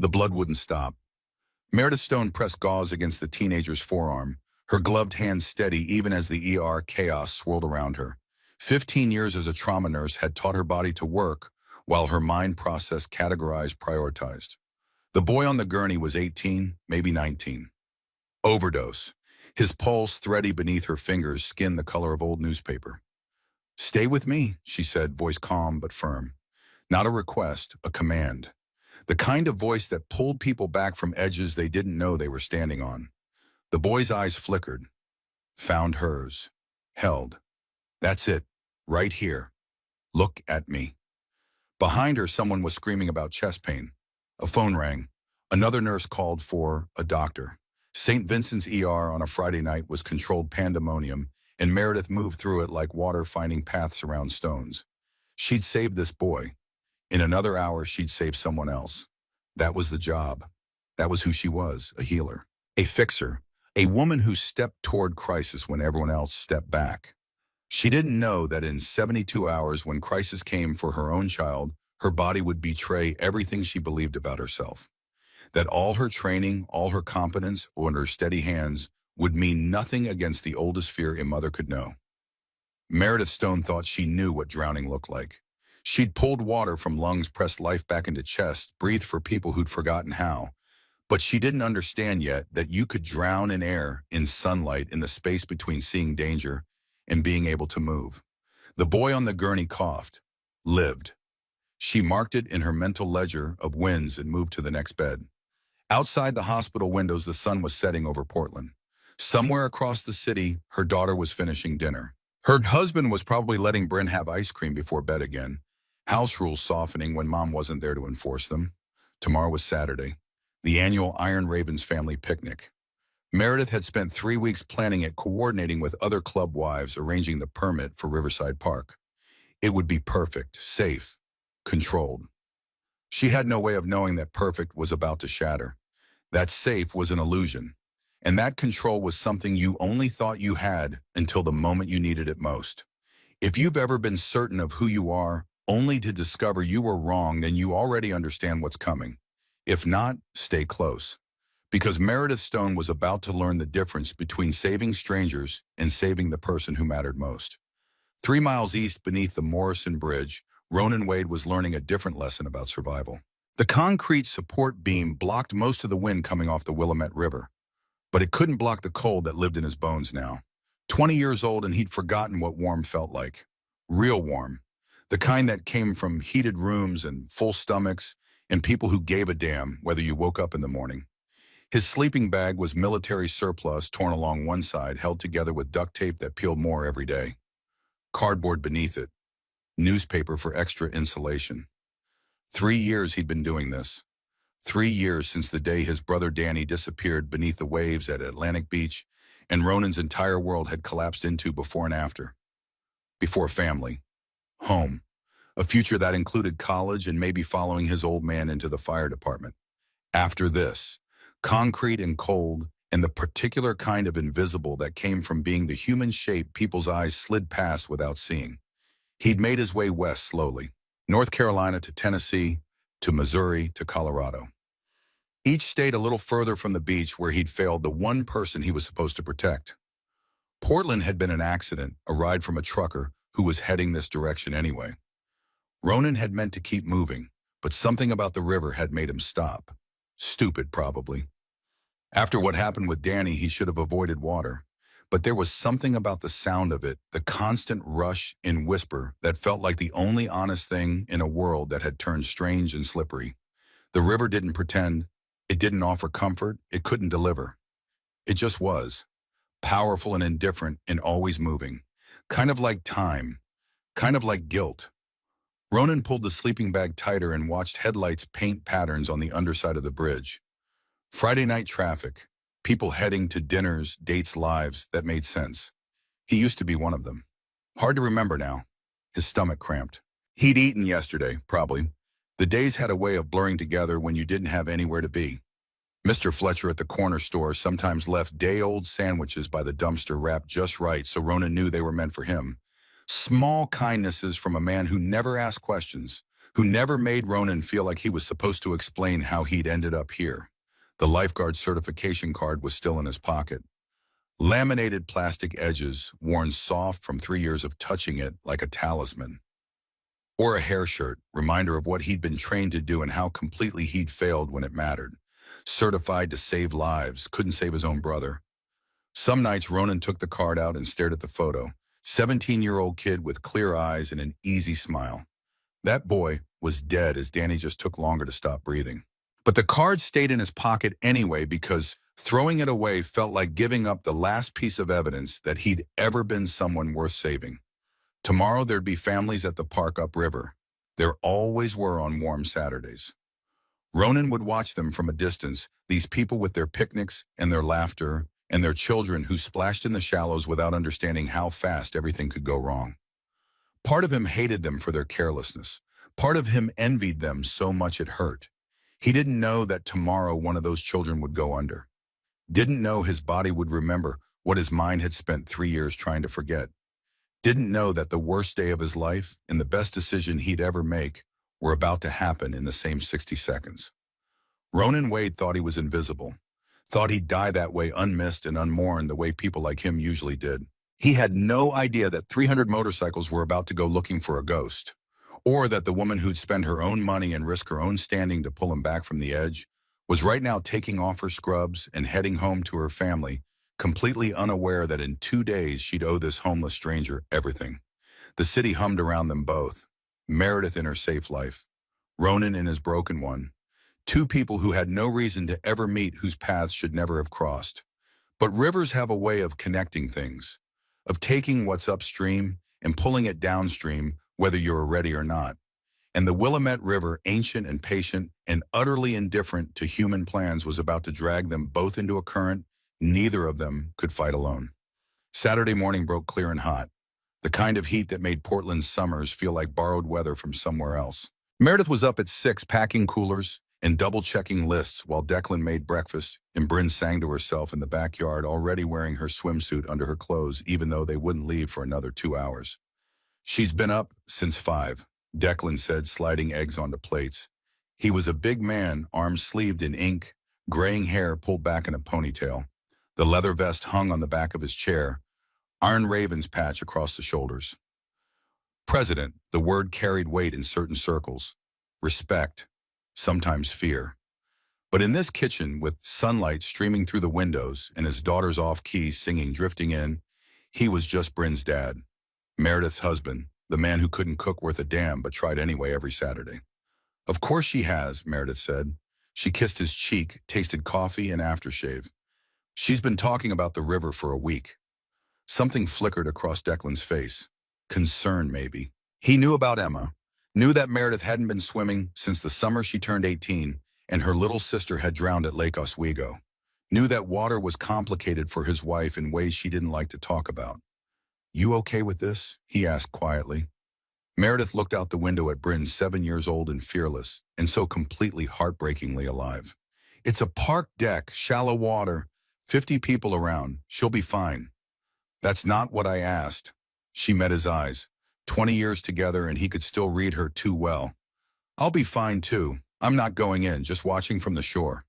The blood wouldn't stop. Meredith Stone pressed gauze against the teenager's forearm, her gloved hand steady even as the ER chaos swirled around her. 15 years as a trauma nurse had taught her body to work, while her mind processed, categorized, prioritized. The boy on the gurney was 18, maybe 19. Overdose. His pulse, thready beneath her fingers, skin the color of old newspaper. "Stay with me," she said, voice calm but firm. Not a request, a command. The kind of voice that pulled people back from edges they didn't know they were standing on. The boy's eyes flickered. Found hers. Held. "That's it. Right here. Look at me." Behind her, someone was screaming about chest pain. A phone rang. Another nurse called for a doctor. St. Vincent's ER on a Friday night was controlled pandemonium, and Meredith moved through it like water finding paths around stones. She'd saved this boy. In another hour, she'd save someone else. That was the job. That was who she was, a healer, a fixer, a woman who stepped toward crisis when everyone else stepped back. She didn't know that in 72 hours, when crisis came for her own child, her body would betray everything she believed about herself. That all her training, all her competence, and her steady hands would mean nothing against the oldest fear a mother could know. Meredith Stone thought she knew what drowning looked like. She'd pulled water from lungs, pressed life back into chest, breathed for people who'd forgotten how. But she didn't understand yet that you could drown in air, in sunlight, in the space between seeing danger and being able to move. The boy on the gurney coughed. Lived. She marked it in her mental ledger of wins and moved to the next bed. Outside the hospital windows, the sun was setting over Portland. Somewhere across the city, her daughter was finishing dinner. Her husband was probably letting Bryn have ice cream before bed again. House rules softening when mom wasn't there to enforce them. Tomorrow was Saturday, the annual Iron Ravens family picnic. Meredith had spent 3 weeks planning it, coordinating with other club wives, arranging the permit for Riverside Park. It would be perfect, safe, controlled. She had no way of knowing that perfect was about to shatter. That safe was an illusion. And that control was something you only thought you had until the moment you needed it most. If you've ever been certain of who you are, only to discover you were wrong, then you already understand what's coming. If not, stay close. Because Meredith Stone was about to learn the difference between saving strangers and saving the person who mattered most. 3 miles east beneath the Morrison Bridge, Ronan Wade was learning a different lesson about survival. The concrete support beam blocked most of the wind coming off the Willamette River. But it couldn't block the cold that lived in his bones now. 20 years old, and he'd forgotten what warm felt like. Real warm. The kind that came from heated rooms and full stomachs and people who gave a damn whether you woke up in the morning. His sleeping bag was military surplus torn along one side, held together with duct tape that peeled more every day. Cardboard beneath it. Newspaper for extra insulation. 3 years he'd been doing this. 3 years since the day his brother Danny disappeared beneath the waves at Atlantic Beach, and Ronan's entire world had collapsed into before and after. Before family. Home. A future that included college and maybe following his old man into the fire department. After this. Concrete and cold, and the particular kind of invisible that came from being the human shape people's eyes slid past without seeing. He'd made his way west slowly. North Carolina to Tennessee, to Missouri, to Colorado. Each state a little further from the beach where he'd failed the one person he was supposed to protect. Portland had been an accident, a ride from a trucker who was heading this direction anyway. Ronan had meant to keep moving, but something about the river had made him stop. Stupid, probably. After what happened with Danny, he should have avoided water. But there was something about the sound of it, the constant rush and whisper, that felt like the only honest thing in a world that had turned strange and slippery. The river didn't pretend. It didn't offer comfort. It couldn't deliver. It just was. Powerful and indifferent and always moving. Kind of like time. Kind of like guilt. Ronan pulled the sleeping bag tighter and watched headlights paint patterns on the underside of the bridge. Friday night traffic. People heading to dinners, dates, lives that made sense. He used to be one of them. Hard to remember now. His stomach cramped. He'd eaten yesterday, probably. The days had a way of blurring together when you didn't have anywhere to be. Mr. Fletcher at the corner store sometimes left day-old sandwiches by the dumpster wrapped just right so Ronan knew they were meant for him. Small kindnesses from a man who never asked questions, who never made Ronan feel like he was supposed to explain how he'd ended up here. The lifeguard certification card was still in his pocket. Laminated plastic edges, worn soft from 3 years of touching it like a talisman. Or a hair shirt, reminder of what he'd been trained to do and how completely he'd failed when it mattered. Certified to save lives, couldn't save his own brother. Some nights Ronan took the card out and stared at the photo. 17-year-old kid with clear eyes and an easy smile. That boy was dead as Danny just took longer to stop breathing. But the card stayed in his pocket anyway because throwing it away felt like giving up the last piece of evidence that he'd ever been someone worth saving. Tomorrow there'd be families at the park upriver. There always were on warm Saturdays. Ronan would watch them from a distance, these people with their picnics and their laughter, and their children who splashed in the shallows without understanding how fast everything could go wrong. Part of him hated them for their carelessness. Part of him envied them so much it hurt. He didn't know that tomorrow one of those children would go under. Didn't know his body would remember what his mind had spent 3 years trying to forget. Didn't know that the worst day of his life and the best decision he'd ever make were about to happen in the same 60 seconds. Ronan Wade thought he was invisible, thought he'd die that way unmissed and unmourned the way people like him usually did. He had no idea that 300 motorcycles were about to go looking for a ghost, or that the woman who'd spend her own money and risk her own standing to pull him back from the edge was right now taking off her scrubs and heading home to her family, completely unaware that in 2 days she'd owe this homeless stranger everything. The city hummed around them both. Meredith in her safe life, Ronan in his broken one. Two people who had no reason to ever meet, whose paths should never have crossed. But rivers have a way of connecting things, of taking what's upstream and pulling it downstream, whether you're ready or not. And the Willamette River, ancient and patient and utterly indifferent to human plans, was about to drag them both into a current neither of them could fight alone. Saturday morning broke clear and hot, the kind of heat that made Portland's summers feel like borrowed weather from somewhere else. Meredith was up at 6 packing coolers and double-checking lists while Declan made breakfast, and Bryn sang to herself in the backyard, already wearing her swimsuit under her clothes even though they wouldn't leave for another 2 hours. "She's been up since 5, Declan said, sliding eggs onto plates. He was a big man, arms sleeved in ink, graying hair pulled back in a ponytail. The leather vest hung on the back of his chair, iron ravens patch across the shoulders. President, the word carried weight in certain circles. Respect, sometimes fear. But in this kitchen, with sunlight streaming through the windows and his daughter's off-key singing drifting in, he was just Bryn's dad, Meredith's husband, the man who couldn't cook worth a damn but tried anyway every Saturday. "Of course she has," Meredith said. She kissed his cheek, tasted coffee and aftershave. "She's been talking about the river for a week." Something flickered across Declan's face. Concern, maybe. He knew about Emma, knew that Meredith hadn't been swimming since the summer she turned 18, and her little sister had drowned at Lake Oswego. Knew that water was complicated for his wife in ways she didn't like to talk about. "You okay with this?" he asked quietly. Meredith looked out the window at Bryn, 7 years old and fearless, and so completely heartbreakingly alive. "It's a park deck, shallow water, 50 people around. She'll be fine." "That's not what I asked." She met his eyes. 20 years together and he could still read her too well. "I'll be fine too. I'm not going in, just watching from the shore."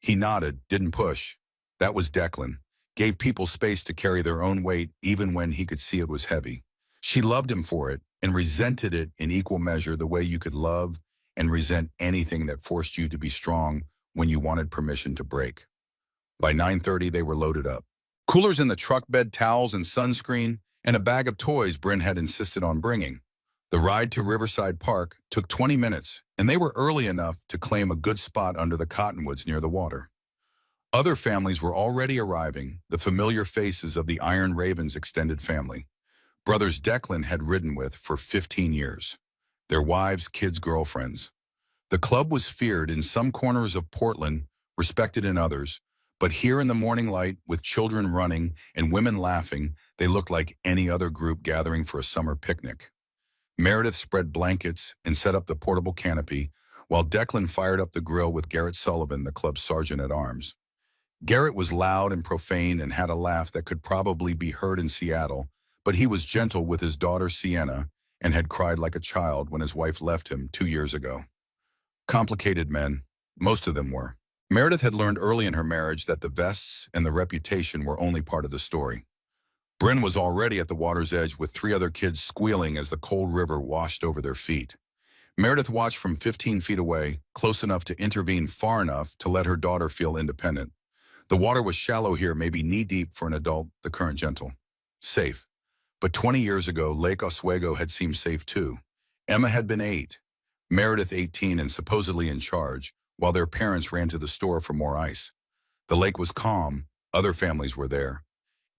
He nodded, didn't push. That was Declan. Gave people space to carry their own weight even when he could see it was heavy. She loved him for it and resented it in equal measure, the way you could love and resent anything that forced you to be strong when you wanted permission to break. By 9:30, they were loaded up. Coolers in the truck bed, towels and sunscreen, and a bag of toys Bryn had insisted on bringing. The ride to Riverside Park took 20 minutes, and they were early enough to claim a good spot under the cottonwoods near the water. Other families were already arriving, the familiar faces of the Iron Ravens extended family. Brothers Declan had ridden with for 15 years. Their wives, kids, girlfriends. The club was feared in some corners of Portland, respected in others, but here in the morning light, with children running and women laughing, they looked like any other group gathering for a summer picnic. Meredith spread blankets and set up the portable canopy, while Declan fired up the grill with Garrett Sullivan, the club's sergeant-at-arms. Garrett was loud and profane and had a laugh that could probably be heard in Seattle, but he was gentle with his daughter Sienna and had cried like a child when his wife left him 2 years ago. Complicated men, most of them were. Meredith had learned early in her marriage that the vests and the reputation were only part of the story. Bryn was already at the water's edge with 3 other kids squealing as the cold river washed over their feet. Meredith watched from 15 feet away, close enough to intervene far enough to let her daughter feel independent. The water was shallow here, maybe knee-deep for an adult, the current gentle. Safe. But 20 years ago, Lake Oswego had seemed safe too. Emma had been 8, Meredith 18 and supposedly in charge, while their parents ran to the store for more ice. The lake was calm, other families were there.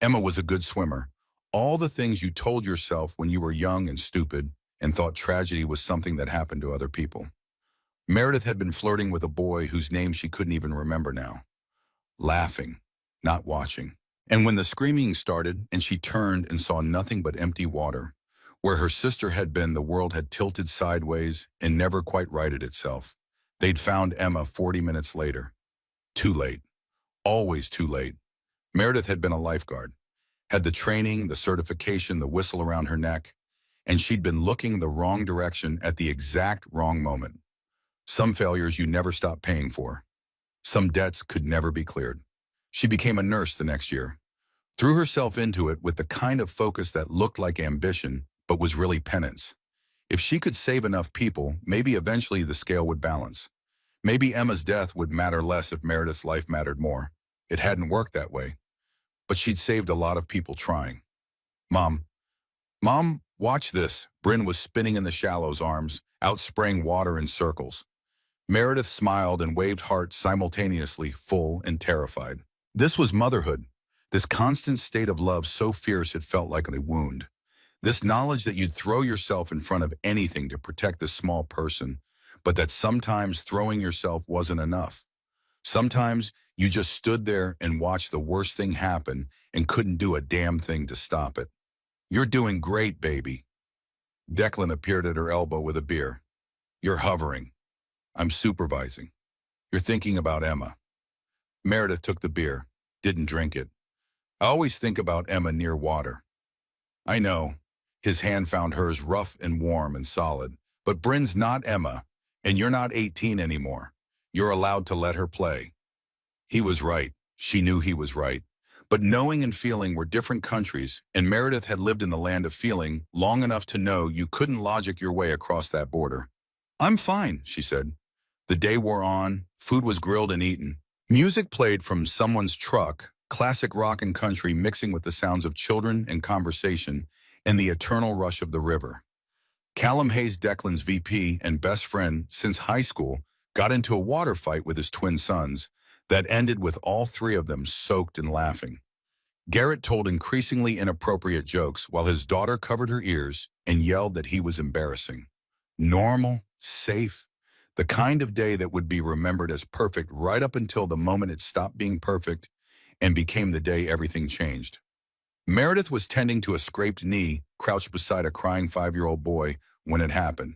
Emma was a good swimmer. All the things you told yourself when you were young and stupid and thought tragedy was something that happened to other people. Meredith had been flirting with a boy whose name she couldn't even remember now. Laughing, not watching. And when the screaming started and she turned and saw nothing but empty water, where her sister had been, the world had tilted sideways and never quite righted itself. They'd found Emma 40 minutes later. Too late. Always too late. Meredith had been a lifeguard, had the training, the certification, the whistle around her neck, and she'd been looking the wrong direction at the exact wrong moment. Some failures you never stop paying for. Some debts could never be cleared. She became a nurse the next year, threw herself into it with the kind of focus that looked like ambition but was really penance. If she could save enough people, maybe eventually the scale would balance. Maybe Emma's death would matter less if Meredith's life mattered more. It hadn't worked that way. But she'd saved a lot of people trying. Mom, watch this. Bryn was spinning in the shallows, arms out, spraying water in circles. Meredith smiled and waved heart simultaneously, full and terrified. This was motherhood. This constant state of love so fierce it felt like a wound. This knowledge that you'd throw yourself in front of anything to protect this small person, but that sometimes throwing yourself wasn't enough. Sometimes you just stood there and watched the worst thing happen and couldn't do a damn thing to stop it. You're doing great, baby. Declan appeared at her elbow with a beer. You're hovering. I'm supervising. You're thinking about Emma. Meredith took the beer, didn't drink it. I always think about Emma near water. I know. His hand found hers rough and warm and solid. But Bryn's not Emma, and you're not 18 anymore. You're allowed to let her play. He was right. She knew he was right. But knowing and feeling were different countries, and Meredith had lived in the land of feeling long enough to know you couldn't logic your way across that border. I'm fine, she said. The day wore on, food was grilled and eaten. Music played from someone's truck, classic rock and country mixing with the sounds of children and conversation and the eternal rush of the river. Callum Hayes, Declan's VP and best friend since high school, got into a water fight with his twin sons that ended with all 3 of them soaked and laughing. Garrett told increasingly inappropriate jokes while his daughter covered her ears and yelled that he was embarrassing. Normal, safe, the kind of day that would be remembered as perfect right up until the moment it stopped being perfect and became the day everything changed. Meredith was tending to a scraped knee, crouched beside a crying 5-year-old boy when it happened.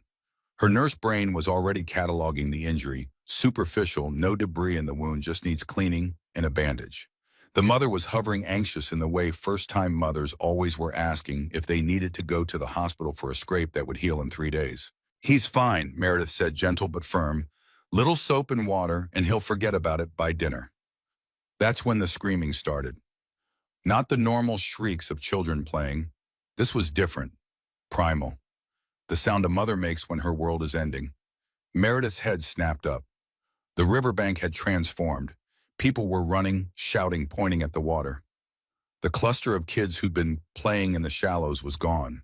Her nurse brain was already cataloging the injury, superficial, no debris in the wound, just needs cleaning and a bandage. The mother was hovering anxious in the way first-time mothers always were, asking if they needed to go to the hospital for a scrape that would heal in 3 days. He's fine, Meredith said, gentle but firm. Little soap and water, and he'll forget about it by dinner. That's when the screaming started. Not the normal shrieks of children playing. This was different, primal. The sound a mother makes when her world is ending. Meredith's head snapped up. The riverbank had transformed. People were running, shouting, pointing at the water. The cluster of kids who'd been playing in the shallows was gone.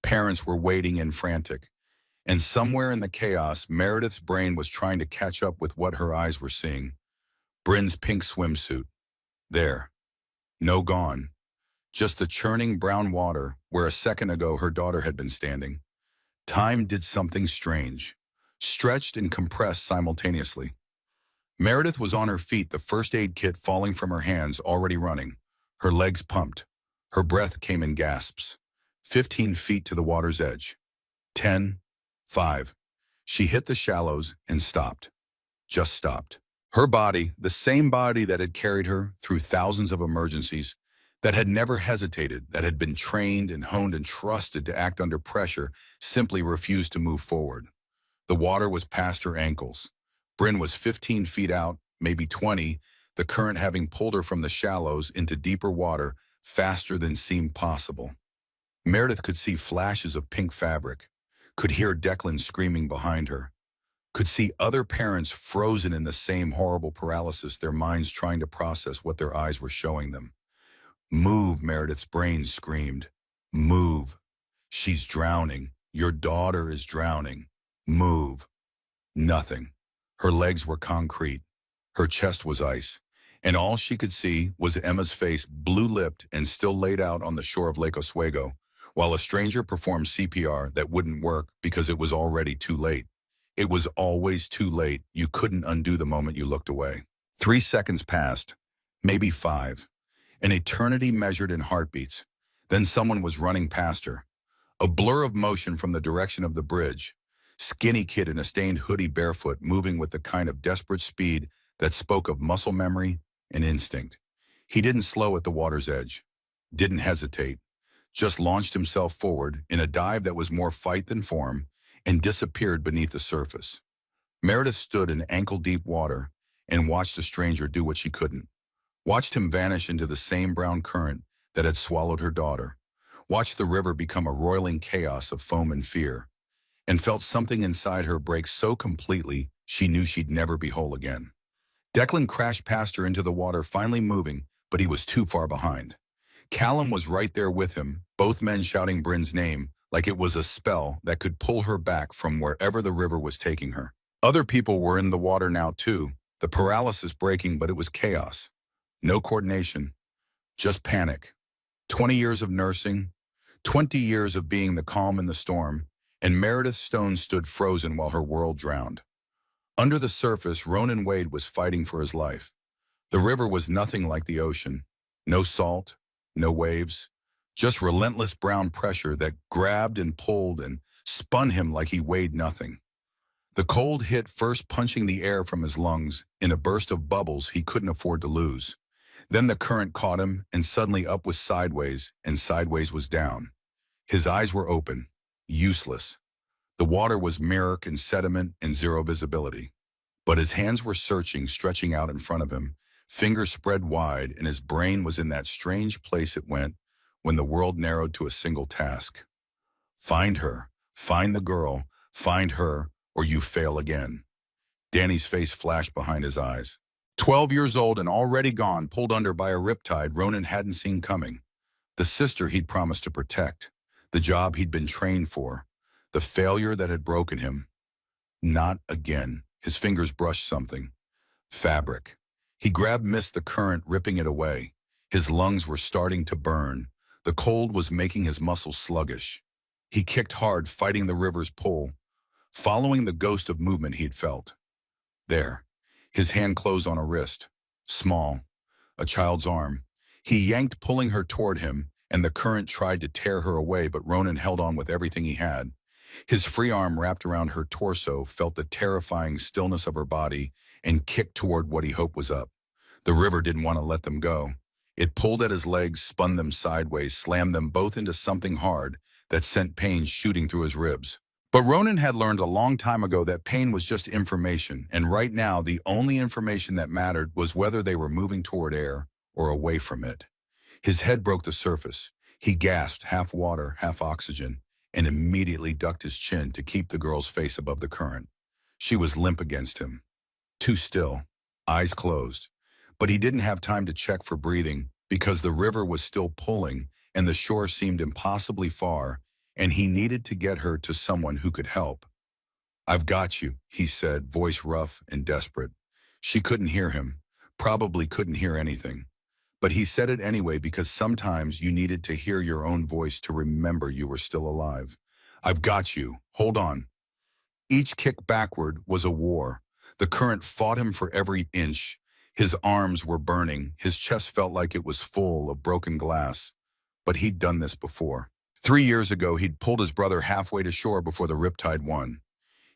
Parents were wading in frantic. And somewhere in the chaos, Meredith's brain was trying to catch up with what her eyes were seeing. Bryn's pink swimsuit. There. No gone. Just the churning brown water where a second ago her daughter had been standing. Time did something strange. Stretched and compressed simultaneously. Meredith was on her feet, the first aid kit falling from her hands, already running. Her legs pumped. Her breath came in gasps. 15 feet to the water's edge. 10, 5. She hit the shallows and stopped. Just stopped. Her body, the same body that had carried her through thousands of emergencies, that had never hesitated, that had been trained and honed and trusted to act under pressure, simply refused to move forward. The water was past her ankles. Bryn was 15 feet out, maybe 20, the current having pulled her from the shallows into deeper water faster than seemed possible. Meredith could see flashes of pink fabric, could hear Declan screaming behind her, could see other parents frozen in the same horrible paralysis, their minds trying to process what their eyes were showing them. "Move," Meredith's brain screamed. "Move. She's drowning. Your daughter is drowning. Move." Nothing. Her legs were concrete. Her chest was ice. And all she could see was Emma's face, blue-lipped and still laid out on the shore of Lake Oswego, while a stranger performed CPR that wouldn't work because it was already too late. It was always too late. You couldn't undo the moment you looked away. 3 seconds passed, maybe 5. An eternity measured in heartbeats. Then someone was running past her. A blur of motion from the direction of the bridge. Skinny kid in a stained hoodie, barefoot, moving with the kind of desperate speed that spoke of muscle memory and instinct. He didn't slow at the water's edge. Didn't hesitate. Just launched himself forward in a dive that was more fight than form and disappeared beneath the surface. Meredith stood in ankle-deep water and watched a stranger do what she couldn't. Watched him vanish into the same brown current that had swallowed her daughter. Watched the river become a roiling chaos of foam and fear, and felt something inside her break so completely she knew she'd never be whole again. Declan crashed past her into the water, finally moving, but he was too far behind. Callum was right there with him, both men shouting Bryn's name like it was a spell that could pull her back from wherever the river was taking her. Other people were in the water now too, the paralysis breaking, but it was chaos. No coordination, just panic. 20 years of nursing, 20 years of being the calm in the storm, and Meredith Stone stood frozen while her world drowned. Under the surface, Ronan Wade was fighting for his life. The river was nothing like the ocean. No salt, no waves, just relentless brown pressure that grabbed and pulled and spun him like he weighed nothing. The cold hit first, punching the air from his lungs in a burst of bubbles he couldn't afford to lose. Then the current caught him, and suddenly up was sideways, and sideways was down. His eyes were open, useless. The water was murk and sediment and zero visibility. But his hands were searching, stretching out in front of him, fingers spread wide, and his brain was in that strange place it went when the world narrowed to a single task. Find her, find the girl, find her, or you fail again. Danny's face flashed behind his eyes. 12 years old and already gone, pulled under by a riptide Ronan hadn't seen coming. The sister he'd promised to protect. The job he'd been trained for. The failure that had broken him. Not again. His fingers brushed something. Fabric. He grabbed, missed the current, ripping it away. His lungs were starting to burn. The cold was making his muscles sluggish. He kicked hard, fighting the river's pull, following the ghost of movement he'd felt. There. His hand closed on a wrist. Small. A child's arm. He yanked, pulling her toward him, and the current tried to tear her away, but Ronan held on with everything he had. His free arm wrapped around her torso, felt the terrifying stillness of her body, and kicked toward what he hoped was up. The river didn't want to let them go. It pulled at his legs, spun them sideways, slammed them both into something hard that sent pain shooting through his ribs. But Ronan had learned a long time ago that pain was just information, and right now the only information that mattered was whether they were moving toward air or away from it. His head broke the surface. He gasped, half water, half oxygen, and immediately ducked his chin to keep the girl's face above the current. She was limp against him, too still, eyes closed. But he didn't have time to check for breathing because the river was still pulling and the shore seemed impossibly far, and he needed to get her to someone who could help. "I've got you," he said, voice rough and desperate. She couldn't hear him, probably couldn't hear anything. But he said it anyway because sometimes you needed to hear your own voice to remember you were still alive. "I've got you. Hold on." Each kick backward was a war. The current fought him for every inch. His arms were burning. His chest felt like it was full of broken glass. But he'd done this before. 3 years ago, he'd pulled his brother halfway to shore before the riptide won.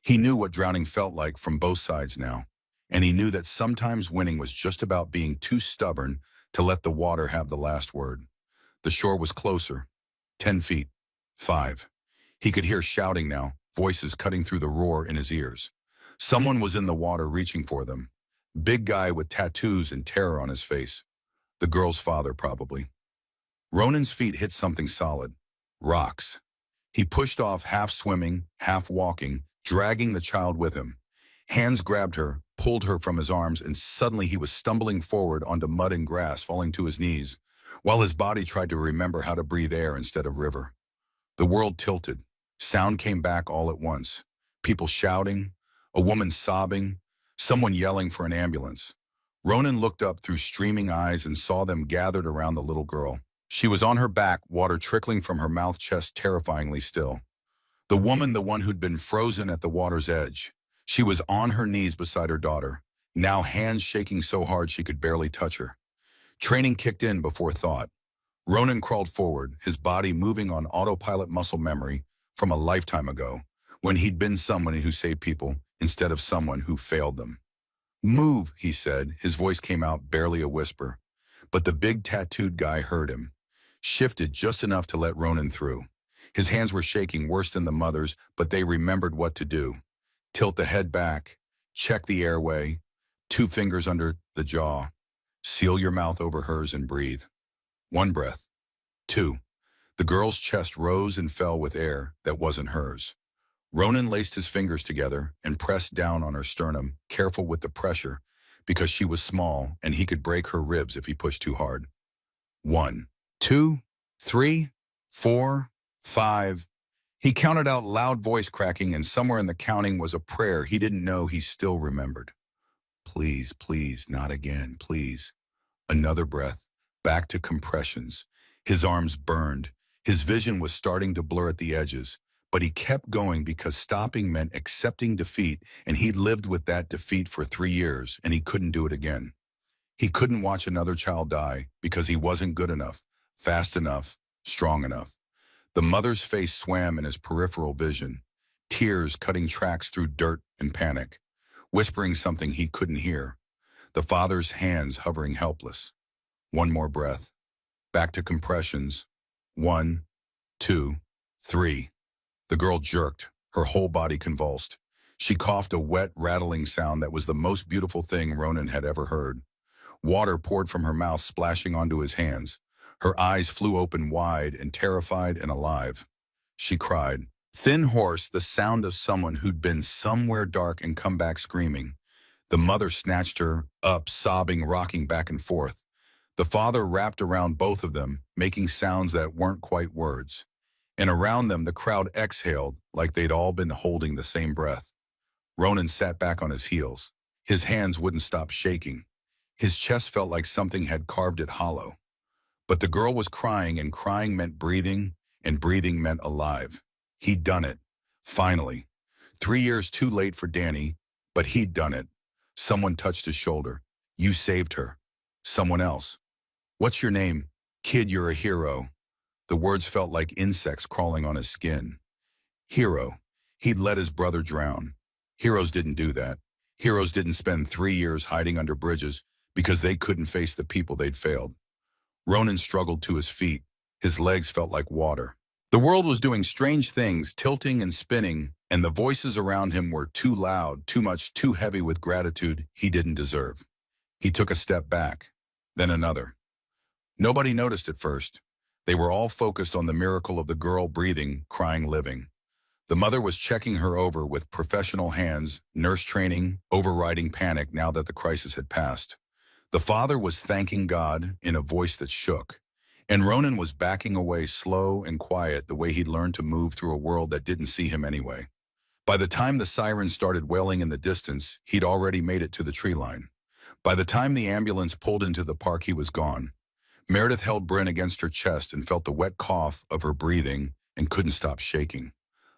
He knew what drowning felt like from both sides now. And he knew that sometimes winning was just about being too stubborn to let the water have the last word. The shore was closer. 10 feet. 5. He could hear shouting now, voices cutting through the roar in his ears. Someone was in the water reaching for them. Big guy with tattoos and terror on his face. The girl's father, probably. Ronan's feet hit something solid. Rocks. He pushed off, half swimming, half walking, dragging the child with him. Hands grabbed her, pulled her from his arms, and suddenly he was stumbling forward onto mud and grass, falling to his knees, while his body tried to remember how to breathe air instead of river. The world tilted. Sound came back all at once. People shouting, a woman sobbing, someone yelling for an ambulance. Ronan looked up through streaming eyes and saw them gathered around the little girl. She was on her back, water trickling from her mouth chest terrifyingly still. The woman, the one who'd been frozen at the water's edge. She was on her knees beside her daughter, now hands shaking so hard she could barely touch her. Training kicked in before thought. Ronan crawled forward, his body moving on autopilot muscle memory from a lifetime ago, when he'd been someone who saved people instead of someone who failed them. "Move," he said. His voice came out barely a whisper. But the big tattooed guy heard him, shifted just enough to let Ronan through. His hands were shaking worse than the mother's, but they remembered what to do. Tilt the head back, check the airway, 2 fingers under the jaw, seal your mouth over hers and breathe. 1 breath. 2. The girl's chest rose and fell with air that wasn't hers. Ronan laced his fingers together and pressed down on her sternum, careful with the pressure, because she was small and he could break her ribs if he pushed too hard. 1, 2, 3, 4, 5. He counted out, loud voice cracking, and somewhere in the counting was a prayer he didn't know he still remembered. "Please, please, not again, please." Another breath, back to compressions. His arms burned. His vision was starting to blur at the edges, but he kept going because stopping meant accepting defeat, and he'd lived with that defeat for 3 years, and he couldn't do it again. He couldn't watch another child die because he wasn't good enough, fast enough, strong enough. The mother's face swam in his peripheral vision, tears cutting tracks through dirt and panic, whispering something he couldn't hear. The father's hands hovering helpless. 1 more breath. Back to compressions. 1, 2, 3. The girl jerked, her whole body convulsed. She coughed a wet, rattling sound that was the most beautiful thing Ronan had ever heard. Water poured from her mouth, splashing onto his hands. Her eyes flew open wide and terrified and alive. She cried. Thin, hoarse, the sound of someone who'd been somewhere dark and come back screaming. The mother snatched her up, sobbing, rocking back and forth. The father wrapped around both of them, making sounds that weren't quite words. And around them the crowd exhaled like they'd all been holding the same breath. Ronan sat back on his heels. His hands wouldn't stop shaking. His chest felt like something had carved it hollow. But the girl was crying, and crying meant breathing, and breathing meant alive. He'd done it. Finally. 3 years too late for Danny, but he'd done it. Someone touched his shoulder. "You saved her." Someone else. "What's your name?" "Kid, you're a hero." The words felt like insects crawling on his skin. Hero. He'd let his brother drown. Heroes didn't do that. Heroes didn't spend 3 years hiding under bridges because they couldn't face the people they'd failed. Ronan struggled to his feet. His legs felt like water. The world was doing strange things, tilting and spinning, and the voices around him were too loud, too much, too heavy with gratitude he didn't deserve. He took a step back, then another. Nobody noticed at first. They were all focused on the miracle of the girl breathing, crying, living. The mother was checking her over with professional hands, nurse training, overriding panic now that the crisis had passed. The father was thanking God in a voice that shook. And Ronan was backing away, slow and quiet, the way he'd learned to move through a world that didn't see him anyway. By the time the sirens started wailing in the distance, he'd already made it to the tree line. By the time the ambulance pulled into the park, he was gone. Meredith held Bryn against her chest and felt the wet cough of her breathing and couldn't stop shaking.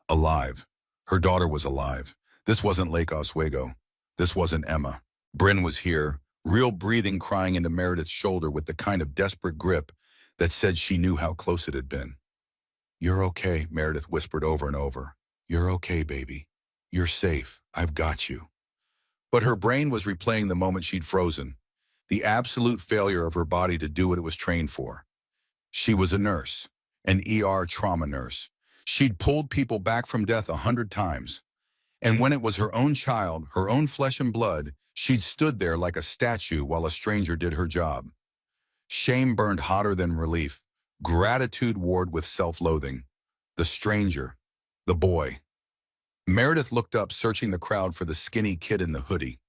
Alive. Her daughter was alive. This wasn't Lake Oswego. This wasn't Emma. Bryn was here, real, breathing, crying into Meredith's shoulder with the kind of desperate grip that said she knew how close it had been. "You're okay," Meredith whispered over and over. "You're okay, baby. You're safe. I've got you." But her brain was replaying the moment she'd frozen, the absolute failure of her body to do what it was trained for. She was a nurse, an ER trauma nurse. She'd pulled people back from death 100 times. And when it was her own child, her own flesh and blood, she'd stood there like a statue while a stranger did her job. Shame burned hotter than relief. Gratitude warred with self-loathing. The stranger. The boy. Meredith looked up, searching the crowd for the skinny kid in the hoodie.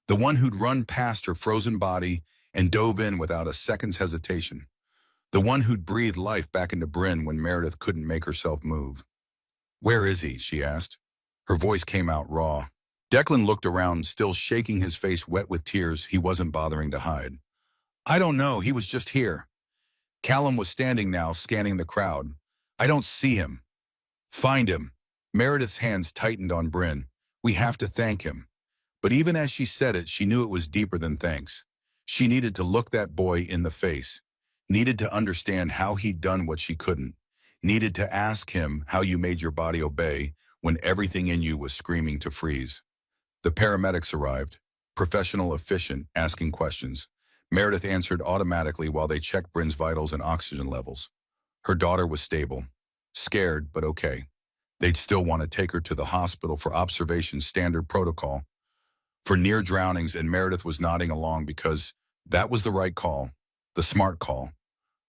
The one who'd run past her frozen body and dove in without a second's hesitation. The one who'd breathed life back into Bryn when Meredith couldn't make herself move. "Where is he?" she asked. Her voice came out raw. Declan looked around, still shaking, his face wet with tears he wasn't bothering to hide. "I don't know, he was just here." Callum was standing now, scanning the crowd. "I don't see him." "Find him." Meredith's hands tightened on Bryn. "We have to thank him." But even as she said it, she knew it was deeper than thanks. She needed to look that boy in the face. Needed to understand how he'd done what she couldn't. Needed to ask him how you made your body obey when everything in you was screaming to freeze. The paramedics arrived, professional, efficient, asking questions. Meredith answered automatically while they checked Bryn's vitals and oxygen levels. Her daughter was stable. Scared, but okay. They'd still want to take her to the hospital for observation, standard protocol. For near drownings, and Meredith was nodding along because that was the right call, the smart call,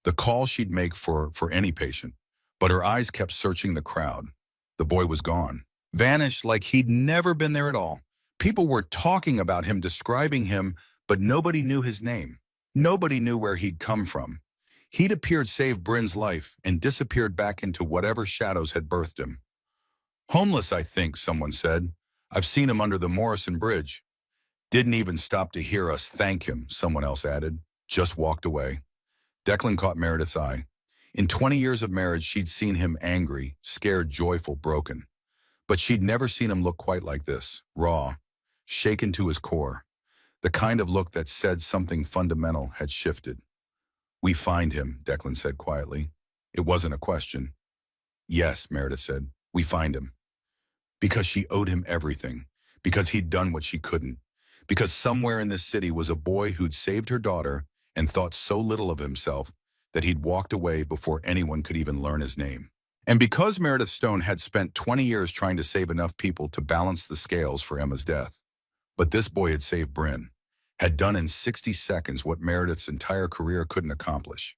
the call she'd make for any patient. But her eyes kept searching the crowd. The boy was gone. Vanished like he'd never been there at all. People were talking about him, describing him, but nobody knew his name. Nobody knew where he'd come from. He'd appeared, saved Bryn's life, and disappeared back into whatever shadows had birthed him. "Homeless, I think," someone said. "I've seen him under the Morrison Bridge." "Didn't even stop to hear us thank him," someone else added. "Just walked away." Declan caught Meredith's eye. In 20 years of marriage, she'd seen him angry, scared, joyful, broken. But she'd never seen him look quite like this, raw, shaken to his core. The kind of look that said something fundamental had shifted. "We find him," Declan said quietly. It wasn't a question. "Yes," Meredith said, "we find him." Because she owed him everything. Because he'd done what she couldn't. Because somewhere in this city was a boy who'd saved her daughter and thought so little of himself that he'd walked away before anyone could even learn his name. And because Meredith Stone had spent 20 years trying to save enough people to balance the scales for Emma's death. But this boy had saved Bryn, had done in 60 seconds what Meredith's entire career couldn't accomplish.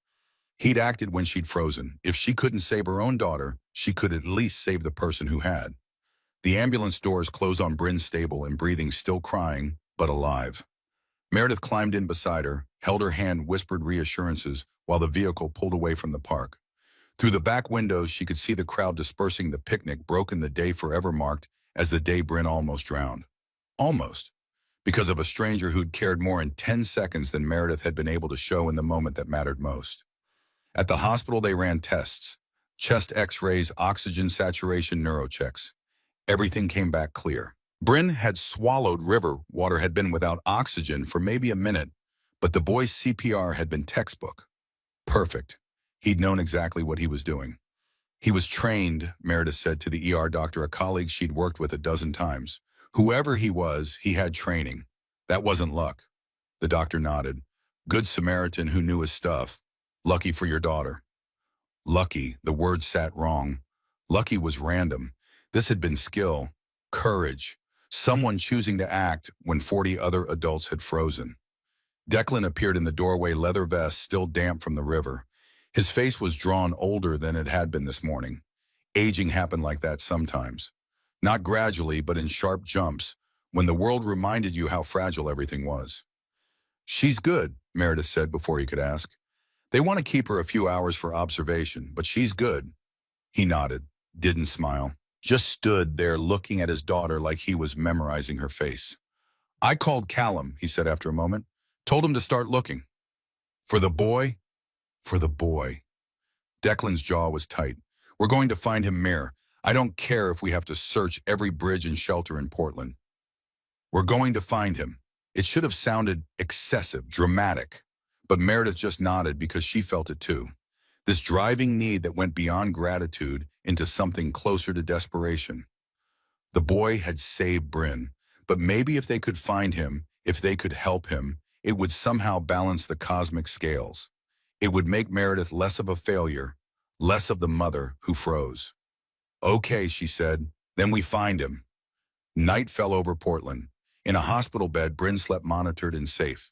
He'd acted when she'd frozen. If she couldn't save her own daughter, she could at least save the person who had. The ambulance doors closed on Bryn's stable and breathing, still crying, but alive. Meredith climbed in beside her, held her hand, whispered reassurances while the vehicle pulled away from the park. Through the back windows, she could see the crowd dispersing. The picnic broken, the day forever marked as the day Bryn almost drowned. Almost. Because of a stranger who'd cared more in 10 seconds than Meredith had been able to show in the moment that mattered most. At the hospital, they ran tests. Chest x-rays, oxygen saturation, neurochecks. Everything came back clear. Bryn had swallowed river water, had been without oxygen for maybe a minute, but the boy's CPR had been textbook. Perfect. He'd known exactly what he was doing. He was trained, Meredith said to the ER doctor, a colleague she'd worked with a dozen times. Whoever he was, he had training. That wasn't luck. The doctor nodded. Good Samaritan who knew his stuff. Lucky for your daughter. Lucky, the word sat wrong. Lucky was random. This had been skill, courage, someone choosing to act when 40 other adults had frozen. Declan appeared in the doorway, leather vest still damp from the river. His face was drawn, older than it had been this morning. Aging happened like that sometimes. Not gradually, but in sharp jumps, when the world reminded you how fragile everything was. "She's good," Meredith said before he could ask. "They want to keep her a few hours for observation, but she's good." He nodded, didn't smile, just stood there looking at his daughter like he was memorizing her face. "I called Callum," he said after a moment. "Told him to start looking." "For the boy?" "For the boy." Declan's jaw was tight. "We're going to find him, Mayor. I don't care if we have to search every bridge and shelter in Portland. We're going to find him." It should have sounded excessive, dramatic. But Meredith just nodded because she felt it too. This driving need that went beyond gratitude into something closer to desperation. The boy had saved Bryn, but maybe if they could find him, if they could help him, it would somehow balance the cosmic scales. It would make Meredith less of a failure, less of the mother who froze. Okay, she said, then we find him. Night fell over Portland. In a hospital bed, Bryn slept monitored and safe.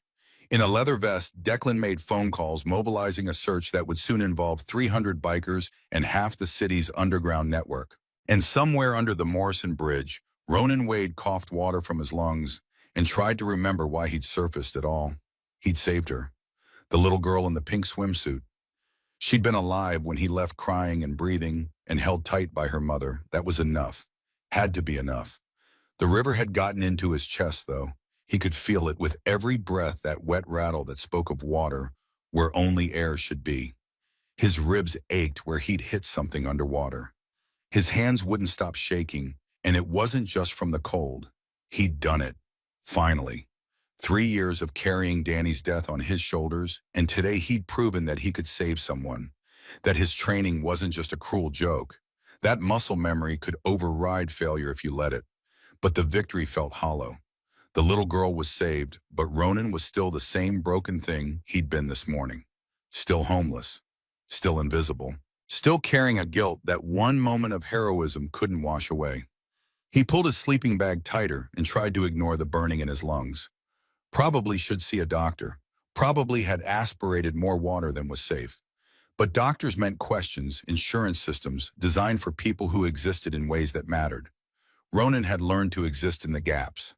In a leather vest, Declan made phone calls, mobilizing a search that would soon involve 300 bikers and half the city's underground network. And somewhere under the Morrison Bridge, Ronan Wade coughed water from his lungs and tried to remember why he'd surfaced at all. He'd saved her, the little girl in the pink swimsuit. She'd been alive when he left, crying and breathing and held tight by her mother. That was enough. Had to be enough. The river had gotten into his chest, though. He could feel it with every breath, that wet rattle that spoke of water where only air should be. His ribs ached where he'd hit something underwater. His hands wouldn't stop shaking, and it wasn't just from the cold. He'd done it. Finally. 3 years of carrying Danny's death on his shoulders, and today he'd proven that he could save someone, that his training wasn't just a cruel joke. That muscle memory could override failure if you let it. But the victory felt hollow. The little girl was saved, but Ronan was still the same broken thing he'd been this morning. Still homeless, still invisible, still carrying a guilt that one moment of heroism couldn't wash away. He pulled his sleeping bag tighter and tried to ignore the burning in his lungs. Probably should see a doctor. Probably had aspirated more water than was safe. But doctors meant questions, insurance systems designed for people who existed in ways that mattered. Ronan had learned to exist in the gaps,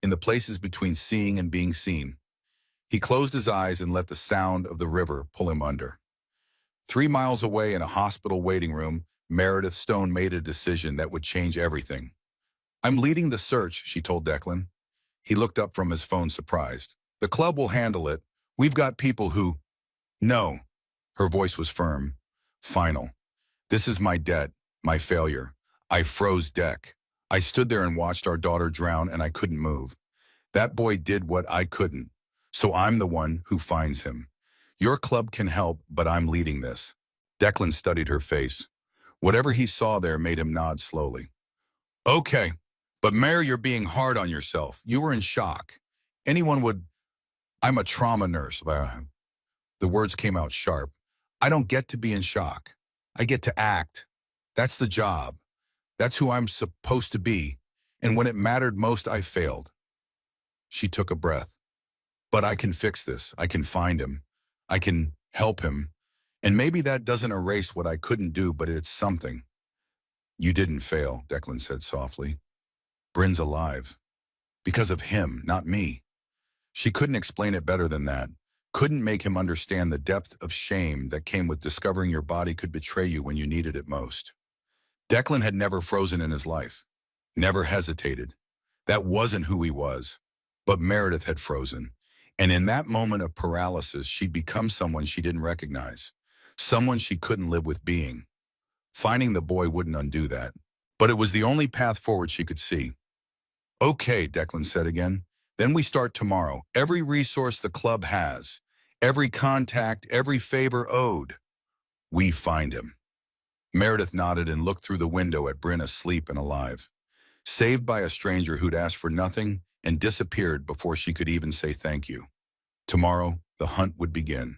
in the places between seeing and being seen. He closed his eyes and let the sound of the river pull him under. 3 miles away in a hospital waiting room, Meredith Stone made a decision that would change everything. I'm leading the search, she told Declan. He looked up from his phone, surprised. The club will handle it. We've got people who... No. Her voice was firm, final. This is my debt, my failure. I froze Deck. I stood there and watched our daughter drown, and I couldn't move. That boy did what I couldn't, so I'm the one who finds him. Your club can help, but I'm leading this. Declan studied her face. Whatever he saw there made him nod slowly. Okay, but Mare, you're being hard on yourself. You were in shock. Anyone would... I'm a trauma nurse. The words came out sharp. I don't get to be in shock. I get to act. That's the job. That's who I'm supposed to be. And when it mattered most, I failed. She took a breath. But I can fix this. I can find him. I can help him. And maybe that doesn't erase what I couldn't do, but it's something. You didn't fail, Declan said softly. Bryn's alive. Because of him, not me. She couldn't explain it better than that. Couldn't make him understand the depth of shame that came with discovering your body could betray you when you needed it most. Declan had never frozen in his life. Never hesitated. That wasn't who he was. But Meredith had frozen. And in that moment of paralysis, she'd become someone she didn't recognize. Someone she couldn't live with being. Finding the boy wouldn't undo that. But it was the only path forward she could see. Okay, Declan said again. Then we start tomorrow. Every resource the club has. Every contact, every favor owed. We find him. Meredith nodded and looked through the window at Bryn asleep and alive. Saved by a stranger who'd asked for nothing and disappeared before she could even say thank you. Tomorrow, the hunt would begin.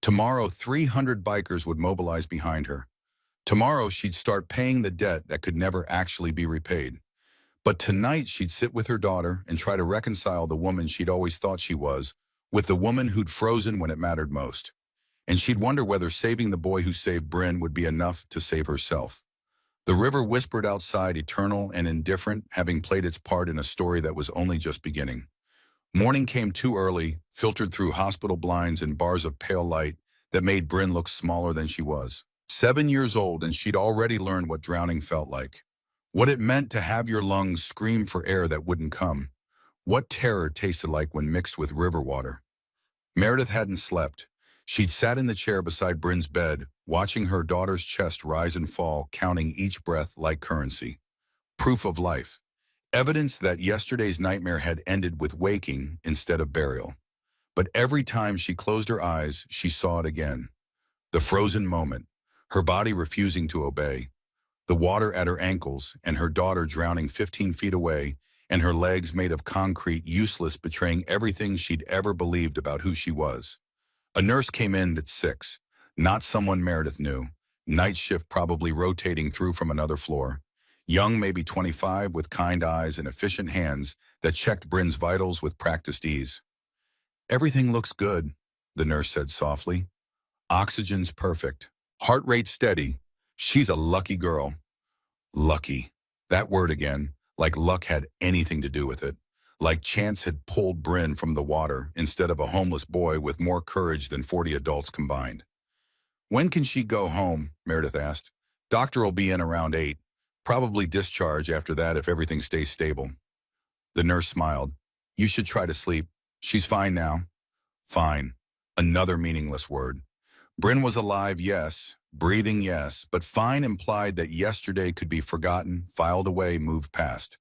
Tomorrow, 300 bikers would mobilize behind her. Tomorrow, she'd start paying the debt that could never actually be repaid. But tonight, she'd sit with her daughter and try to reconcile the woman she'd always thought she was with the woman who'd frozen when it mattered most. And she'd wonder whether saving the boy who saved Bryn would be enough to save herself. The river whispered outside, eternal and indifferent, having played its part in a story that was only just beginning. Morning came too early, filtered through hospital blinds and bars of pale light that made Bryn look smaller than she was. 7 years old, and she'd already learned what drowning felt like. What it meant to have your lungs scream for air that wouldn't come. What terror tasted like when mixed with river water. Meredith hadn't slept. She'd sat in the chair beside Bryn's bed, watching her daughter's chest rise and fall, counting each breath like currency. Proof of life. Evidence that yesterday's nightmare had ended with waking instead of burial. But every time she closed her eyes, she saw it again. The frozen moment, her body refusing to obey. The water at her ankles, and her daughter drowning 15 feet away, and her legs made of concrete, useless, betraying everything she'd ever believed about who she was. A nurse came in at 6, not someone Meredith knew. Night shift probably rotating through from another floor. Young, maybe 25, with kind eyes and efficient hands that checked Bryn's vitals with practiced ease. "Everything looks good," the nurse said softly. "Oxygen's perfect. Heart rate steady. She's a lucky girl." Lucky. That word again, like luck had anything to do with it. Like chance had pulled Bryn from the water instead of a homeless boy with more courage than 40 adults combined. "When can she go home?" Meredith asked. "Doctor will be in around 8. Probably discharge after that if everything stays stable." The nurse smiled. "You should try to sleep. She's fine now." Fine. Another meaningless word. Bryn was alive, yes. Breathing, yes. But fine implied that yesterday could be forgotten, filed away, moved past.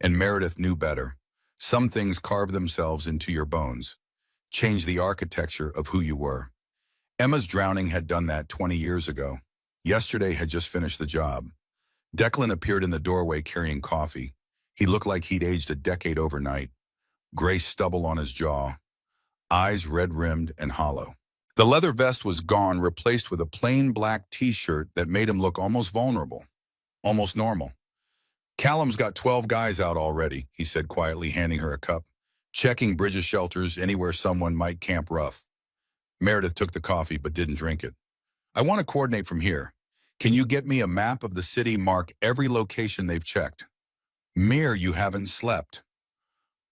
And Meredith knew better. Some things carve themselves into your bones. Change the architecture of who you were. Emma's drowning had done that 20 years ago. Yesterday had just finished the job. Declan appeared in the doorway carrying coffee. He looked like he'd aged a decade overnight. Gray stubble on his jaw. Eyes red-rimmed and hollow. The leather vest was gone, replaced with a plain black t-shirt that made him look almost vulnerable. Almost normal. "Callum's got 12 guys out already," he said quietly, handing her a cup. "Checking bridges shelters anywhere someone might camp rough." Meredith took the coffee but didn't drink it. "I want to coordinate from here. Can you get me a map of the city, mark every location they've checked?" "Mere, you haven't slept."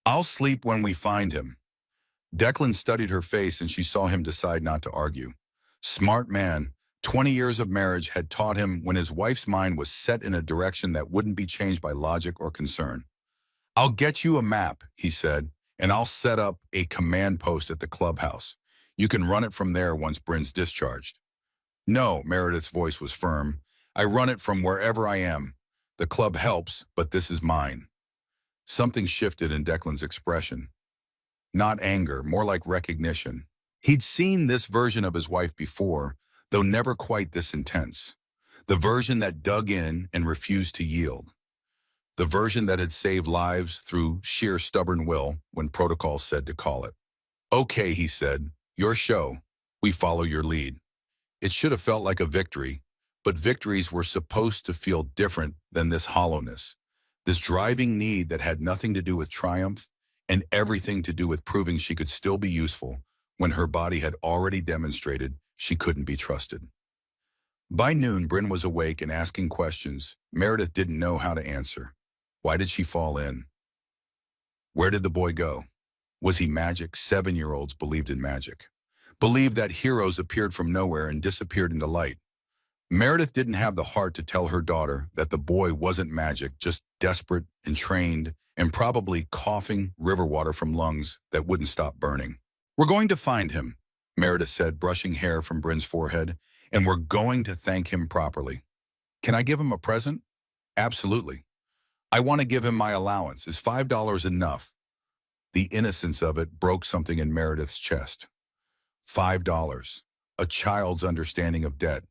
"I'll sleep when we find him." Declan studied her face and she saw him decide not to argue. Smart man. 20 years of marriage had taught him when his wife's mind was set in a direction that wouldn't be changed by logic or concern. "I'll get you a map," he said, "and I'll set up a command post at the clubhouse. You can run it from there once Bryn's discharged." "No," Meredith's voice was firm. "I run it from wherever I am. The club helps, but this is mine." Something shifted in Declan's expression. Not anger, more like recognition. He'd seen this version of his wife before, though never quite this intense. The version that dug in and refused to yield. The version that had saved lives through sheer stubborn will when protocol said to call it. "Okay," he said, "your show. We follow your lead." It should have felt like a victory, but victories were supposed to feel different than this hollowness. This driving need that had nothing to do with triumph and everything to do with proving she could still be useful when her body had already demonstrated she couldn't be trusted. By noon, Bryn was awake and asking questions Meredith didn't know how to answer. Why did she fall in? Where did the boy go? Was he magic? 7-year-olds believed in magic. Believed that heroes appeared from nowhere and disappeared into light. Meredith didn't have the heart to tell her daughter that the boy wasn't magic, just desperate and trained and probably coughing river water from lungs that wouldn't stop burning. "We're going to find him," Meredith said, brushing hair from Bryn's forehead, "and we're going to thank him properly." "Can I give him a present?" "Absolutely." "I want to give him my allowance. Is $5 enough?" The innocence of it broke something in Meredith's chest. $5. A child's understanding of debt.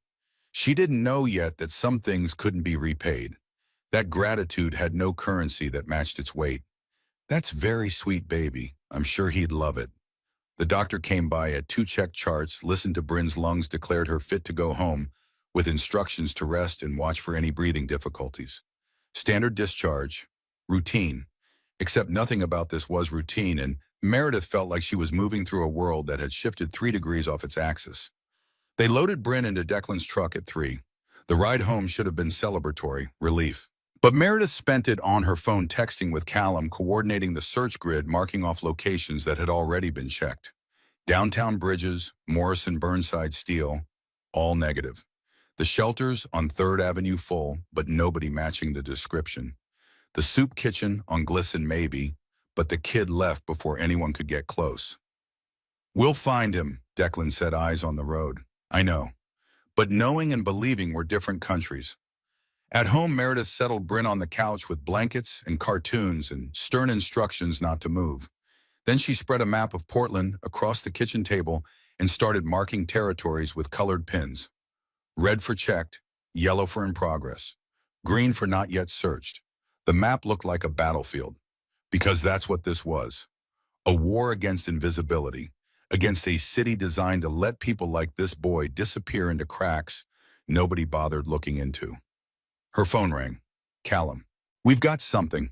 She didn't know yet that some things couldn't be repaid. That gratitude had no currency that matched its weight. "That's very sweet, baby. I'm sure he'd love it." The doctor came by at 2 checked charts, listened to Bryn's lungs, declared her fit to go home, with instructions to rest and watch for any breathing difficulties. Standard discharge. Routine. Except nothing about this was routine, and Meredith felt like she was moving through a world that had shifted 3 degrees off its axis. They loaded Bryn into Declan's truck at 3. The ride home should have been celebratory, relief. But Meredith spent it on her phone texting with Callum, coordinating the search grid, marking off locations that had already been checked. Downtown Bridges, Morrison, Burnside, Steel, all negative. The shelters on 3rd Avenue full, but nobody matching the description. The soup kitchen on Glisson maybe, but the kid left before anyone could get close. "We'll find him," Declan said, eyes on the road. "I know." But knowing and believing were different countries. At home, Meredith settled Bryn on the couch with blankets and cartoons and stern instructions not to move. Then she spread a map of Portland across the kitchen table and started marking territories with colored pins. Red for checked, yellow for in progress, green for not yet searched. The map looked like a battlefield, because that's what this was. A war against invisibility, Against a city designed to let people like this boy disappear into cracks nobody bothered looking into. Her phone rang. Callum. We've got something.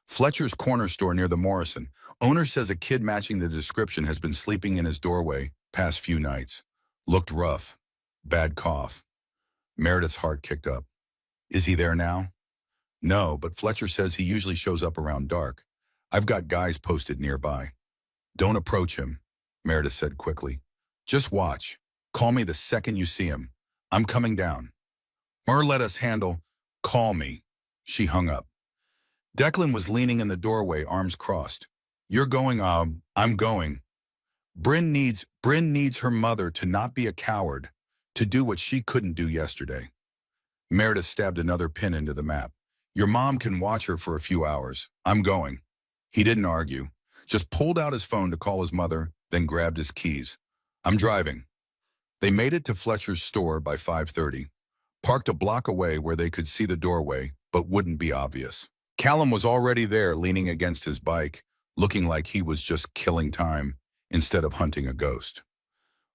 Fletcher's corner store near the Morrison. Owner says a kid matching the description has been sleeping in his doorway past few nights. Looked rough. Bad cough. Meredith's heart kicked up. Is he there now? No, but Fletcher says he usually shows up around dark. I've got guys posted nearby. Don't approach him, Meredith said quickly. Just watch. Call me the second you see him. I'm coming down. Let us handle. Call me. She hung up. Declan was leaning in the doorway, arms crossed. You're going, I'm going. Bryn needs her mother to not be a coward, to do what she couldn't do yesterday. Meredith stabbed another pin into the map. Your mom can watch her for a few hours. I'm going. He didn't argue, just pulled out his phone to call his mother, then grabbed his keys. I'm driving. They made it to Fletcher's store by 5:30, parked a block away where they could see the doorway, but wouldn't be obvious. Callum was already there, leaning against his bike, looking like he was just killing time instead of hunting a ghost.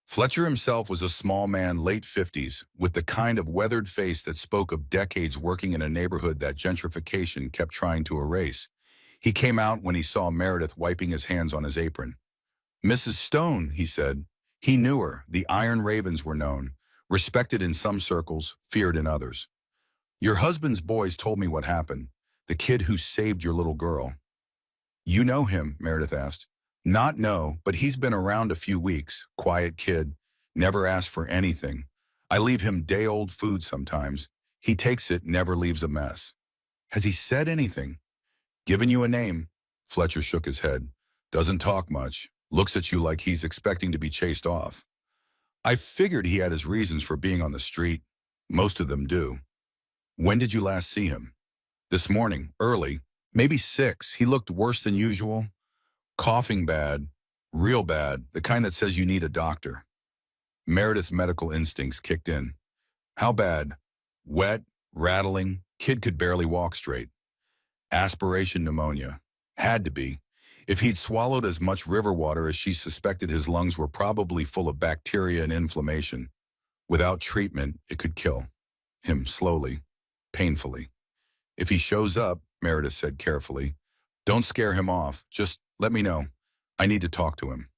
Fletcher himself was a small man, late 50s, with the kind of weathered face that spoke of decades working in a neighborhood that gentrification kept trying to erase. He came out when he saw Meredith wiping his hands on his apron. Mrs. Stone, he said. He knew her. The Iron Ravens were known, respected in some circles, feared in others. Your husband's boys told me what happened. The kid who saved your little girl. You know him, Meredith asked. Not no, but he's been around a few weeks. Quiet kid. Never asked for anything. I leave him day-old food sometimes. He takes it, never leaves a mess. Has he said anything? Given you a name? Fletcher shook his head. Doesn't talk much. Looks at you like he's expecting to be chased off. I figured he had his reasons for being on the street. Most of them do. When did you last see him? This morning, early. Maybe 6. He looked worse than usual. Coughing bad. Real bad. The kind that says you need a doctor. Meredith's medical instincts kicked in. How bad? Wet, rattling. Kid could barely walk straight. Aspiration pneumonia. Had to be. If he'd swallowed as much river water as she suspected, his lungs were probably full of bacteria and inflammation. Without treatment, it could kill him slowly, painfully. If he shows up, Meredith said carefully, don't scare him off. Just let me know. I need to talk to him.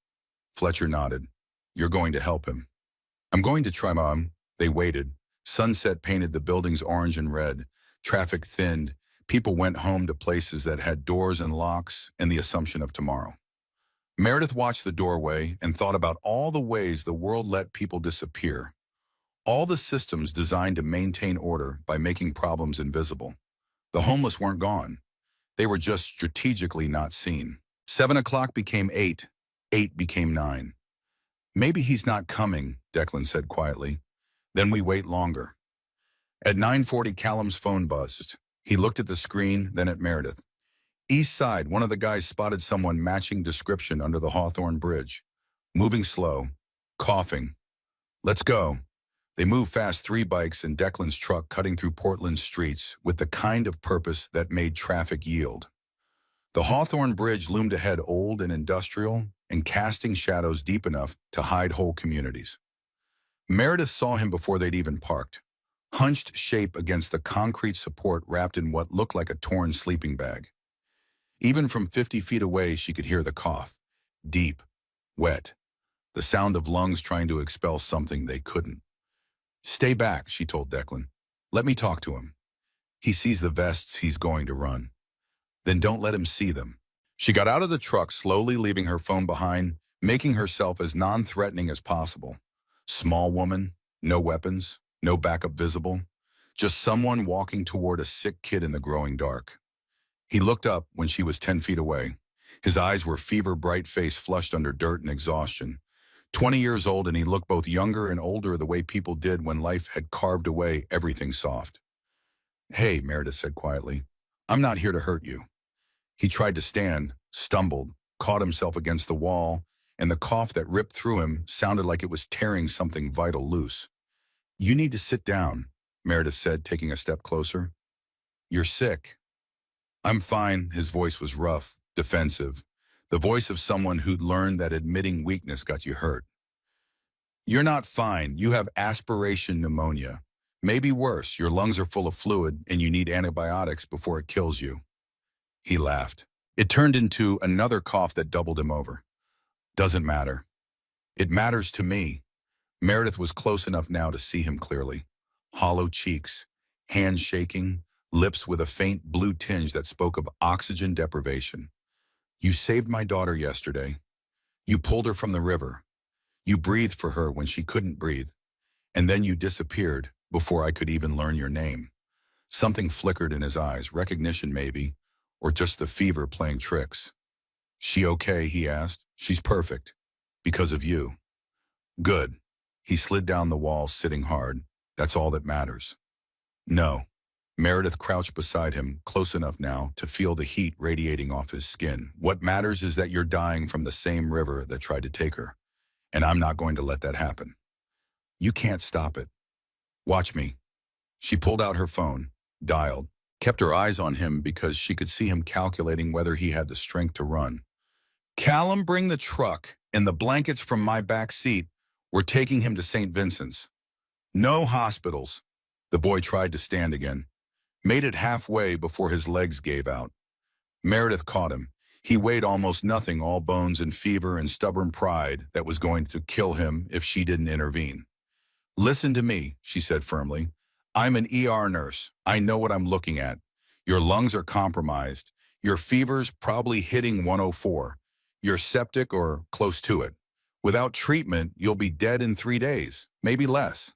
Fletcher nodded. You're going to help him. I'm going to try, Mom. They waited. Sunset painted the buildings orange and red. Traffic thinned. People went home to places that had doors and locks and the assumption of tomorrow. Meredith watched the doorway and thought about all the ways the world let people disappear. All the systems designed to maintain order by making problems invisible. The homeless weren't gone. They were just strategically not seen. 7 o'clock became 8. 8 became 9. Maybe he's not coming, Declan said quietly. Then we wait longer. At 9:40, Callum's phone buzzed. He looked at the screen, then at Meredith. East side, one of the guys spotted someone matching description under the Hawthorne Bridge. Moving slow, coughing. Let's go. They moved fast, 3 bikes and Declan's truck cutting through Portland's streets with the kind of purpose that made traffic yield. The Hawthorne Bridge loomed ahead, old and industrial, and casting shadows deep enough to hide whole communities. Meredith saw him before they'd even parked. Hunched shape against the concrete support, wrapped in what looked like a torn sleeping bag. Even from 50 feet away, she could hear the cough. Deep, wet. The sound of lungs trying to expel something they couldn't. Stay back, she told Declan. Let me talk to him. He sees the vests, he's going to run. Then don't let him see them. She got out of the truck, slowly leaving her phone behind, making herself as non-threatening as possible. Small woman, no weapons. No backup visible, just someone walking toward a sick kid in the growing dark. He looked up when she was 10 feet away. His eyes were fever-bright, face flushed under dirt and exhaustion. 20 years old, and he looked both younger and older the way people did when life had carved away everything soft. Hey, Meredith said quietly, I'm not here to hurt you. He tried to stand, stumbled, caught himself against the wall, and the cough that ripped through him sounded like it was tearing something vital loose. You need to sit down, Meredith said, taking a step closer. You're sick. I'm fine. His voice was rough, defensive. the voice of someone who'd learned that admitting weakness got you hurt. You're not fine. You have aspiration pneumonia. Maybe worse, your lungs are full of fluid and you need antibiotics before it kills you. He laughed. It turned into another cough that doubled him over. Doesn't matter. It matters to me. Meredith was close enough now to see him clearly. Hollow cheeks, hands shaking, lips with a faint blue tinge that spoke of oxygen deprivation. You saved my daughter yesterday. You pulled her from the river. You breathed for her when she couldn't breathe. And then you disappeared before I could even learn your name. Something flickered in his eyes, recognition maybe, or just the fever playing tricks. She okay, he asked. She's perfect. Because of you. Good. He slid down the wall, sitting hard. That's all that matters. No. Meredith crouched beside him, close enough now to feel the heat radiating off his skin. What matters is that you're dying from the same river that tried to take her. And I'm not going to let that happen. You can't stop it. Watch me. She pulled out her phone, dialed, kept her eyes on him because she could see him calculating whether he had the strength to run. Callum, bring the truck and the blankets from my back seat. We're taking him to St. Vincent's. No hospitals. The boy tried to stand again. Made it halfway before his legs gave out. Meredith caught him. He weighed almost nothing, all bones and fever and stubborn pride that was going to kill him if she didn't intervene. Listen to me, she said firmly. I'm an ER nurse. I know what I'm looking at. Your lungs are compromised. Your fever's probably hitting 104. You're septic or close to it. Without treatment, you'll be dead in 3 days, maybe less.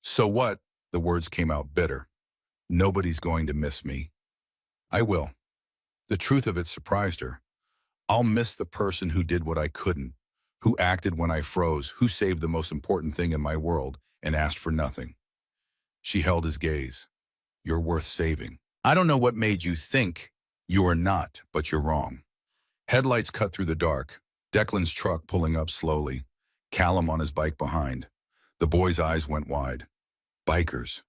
So what? The words came out bitter. Nobody's going to miss me. I will. The truth of it surprised her. I'll miss the person who did what I couldn't, who acted when I froze, who saved the most important thing in my world and asked for nothing. She held his gaze. You're worth saving. I don't know what made you think you are not, but you're wrong. Headlights cut through the dark. Declan's truck pulling up slowly. Callum on his bike behind. The boy's eyes went wide. Bikers.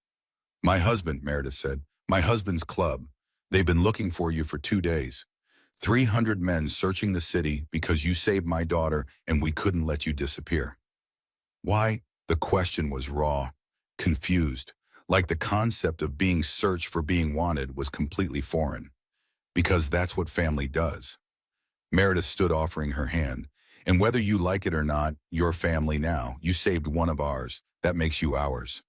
My husband, Meredith said. My husband's club. They've been looking for you for 2 days. 300 men searching the city because you saved my daughter and we couldn't let you disappear. Why? The question was raw, confused, like the concept of being searched for being wanted was completely foreign. Because that's what family does. Meredith stood offering her hand. And whether you like it or not, you're family now. You saved one of ours. That makes you ours.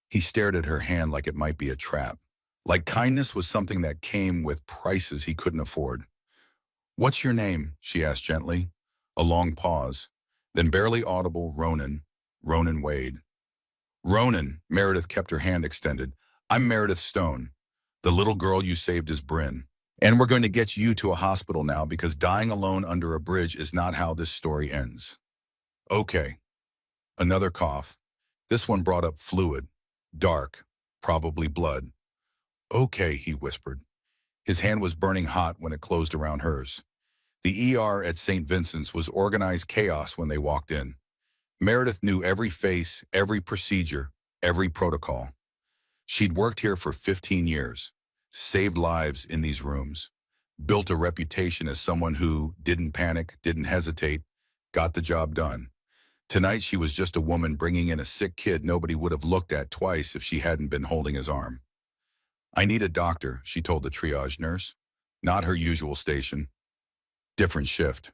He stared at her hand like it might be a trap. Like kindness was something that came with prices he couldn't afford. What's your name? She asked gently. A long pause. Then barely audible, Ronan. Ronan Wade. Ronan, Meredith kept her hand extended. I'm Meredith Stone. The little girl you saved is Bryn. And we're going to get you to a hospital now because dying alone under a bridge is not how this story ends. Okay. Another cough. This one brought up fluid. Dark. Probably blood. Okay, he whispered. His hand was burning hot when it closed around hers. The ER at St. Vincent's was organized chaos when they walked in. Meredith knew every face, every procedure, every protocol. She'd worked here for 15 years, saved lives in these rooms, built a reputation as someone who didn't panic, didn't hesitate, got the job done. Tonight she was just a woman bringing in a sick kid nobody would have looked at twice if she hadn't been holding his arm. I need a doctor, she told the triage nurse. Not her usual station. Different shift.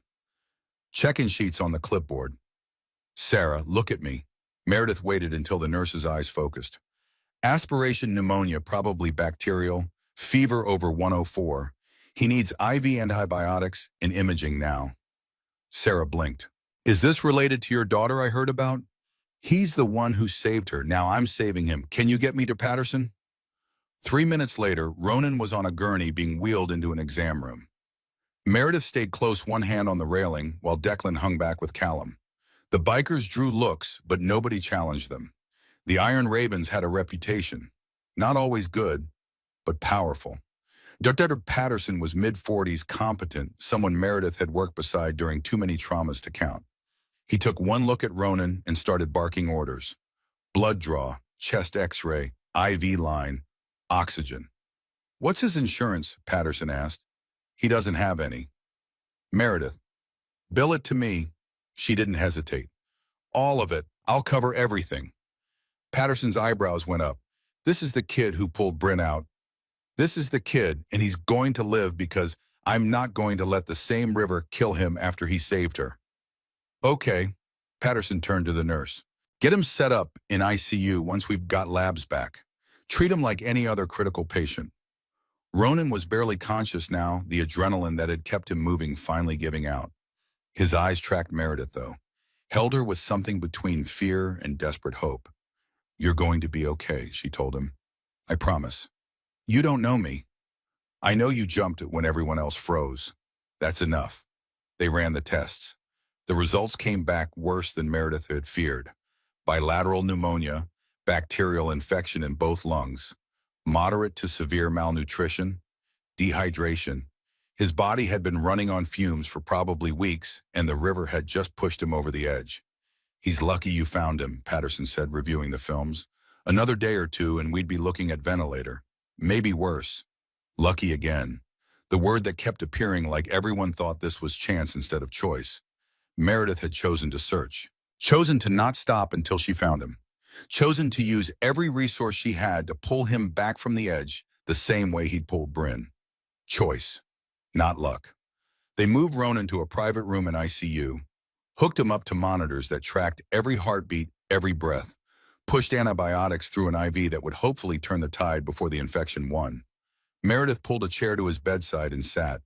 Check-in sheets on the clipboard. Sarah, look at me. Meredith waited until the nurse's eyes focused. Aspiration pneumonia, probably bacterial. Fever over 104. He needs IV antibiotics and imaging now. Sarah blinked. Is this related to your daughter I heard about? He's the one who saved her. Now I'm saving him. Can you get me to Patterson? 3 minutes later, Ronan was on a gurney being wheeled into an exam room. Meredith stayed close, one hand on the railing, while Declan hung back with Callum. The bikers drew looks, but nobody challenged them. The Iron Ravens had a reputation. Not always good, but powerful. Dr. Patterson was mid-40s, competent, someone Meredith had worked beside during too many traumas to count. He took one look at Ronan and started barking orders. Blood draw, chest x-ray, IV line, oxygen. What's his insurance? Patterson asked. He doesn't have any. Meredith, bill it to me. She didn't hesitate. All of it. I'll cover everything. Patterson's eyebrows went up. This is the kid who pulled Bryn out. This is the kid, and he's going to live because I'm not going to let the same river kill him after he saved her. Okay, Patterson turned to the nurse. Get him set up in ICU once we've got labs back. Treat him like any other critical patient. Ronan was barely conscious now, the adrenaline that had kept him moving finally giving out. His eyes tracked Meredith, though. Held her with something between fear and desperate hope. You're going to be okay, she told him. I promise. You don't know me. I know you jumped when everyone else froze. That's enough. They ran the tests. The results came back worse than Meredith had feared. Bilateral pneumonia, bacterial infection in both lungs, moderate to severe malnutrition, dehydration. His body had been running on fumes for probably weeks, and the river had just pushed him over the edge. He's lucky you found him, Patterson said, reviewing the films. Another day or two and we'd be looking at ventilator. Maybe worse. Lucky again. The word that kept appearing like everyone thought this was chance instead of choice. Meredith had chosen to search. Chosen to not stop until she found him. Chosen to use every resource she had to pull him back from the edge the same way he'd pulled Bryn. Choice, not luck. They moved Ronan to a private room in ICU, hooked him up to monitors that tracked every heartbeat, every breath, pushed antibiotics through an IV that would hopefully turn the tide before the infection won. Meredith pulled a chair to his bedside and sat.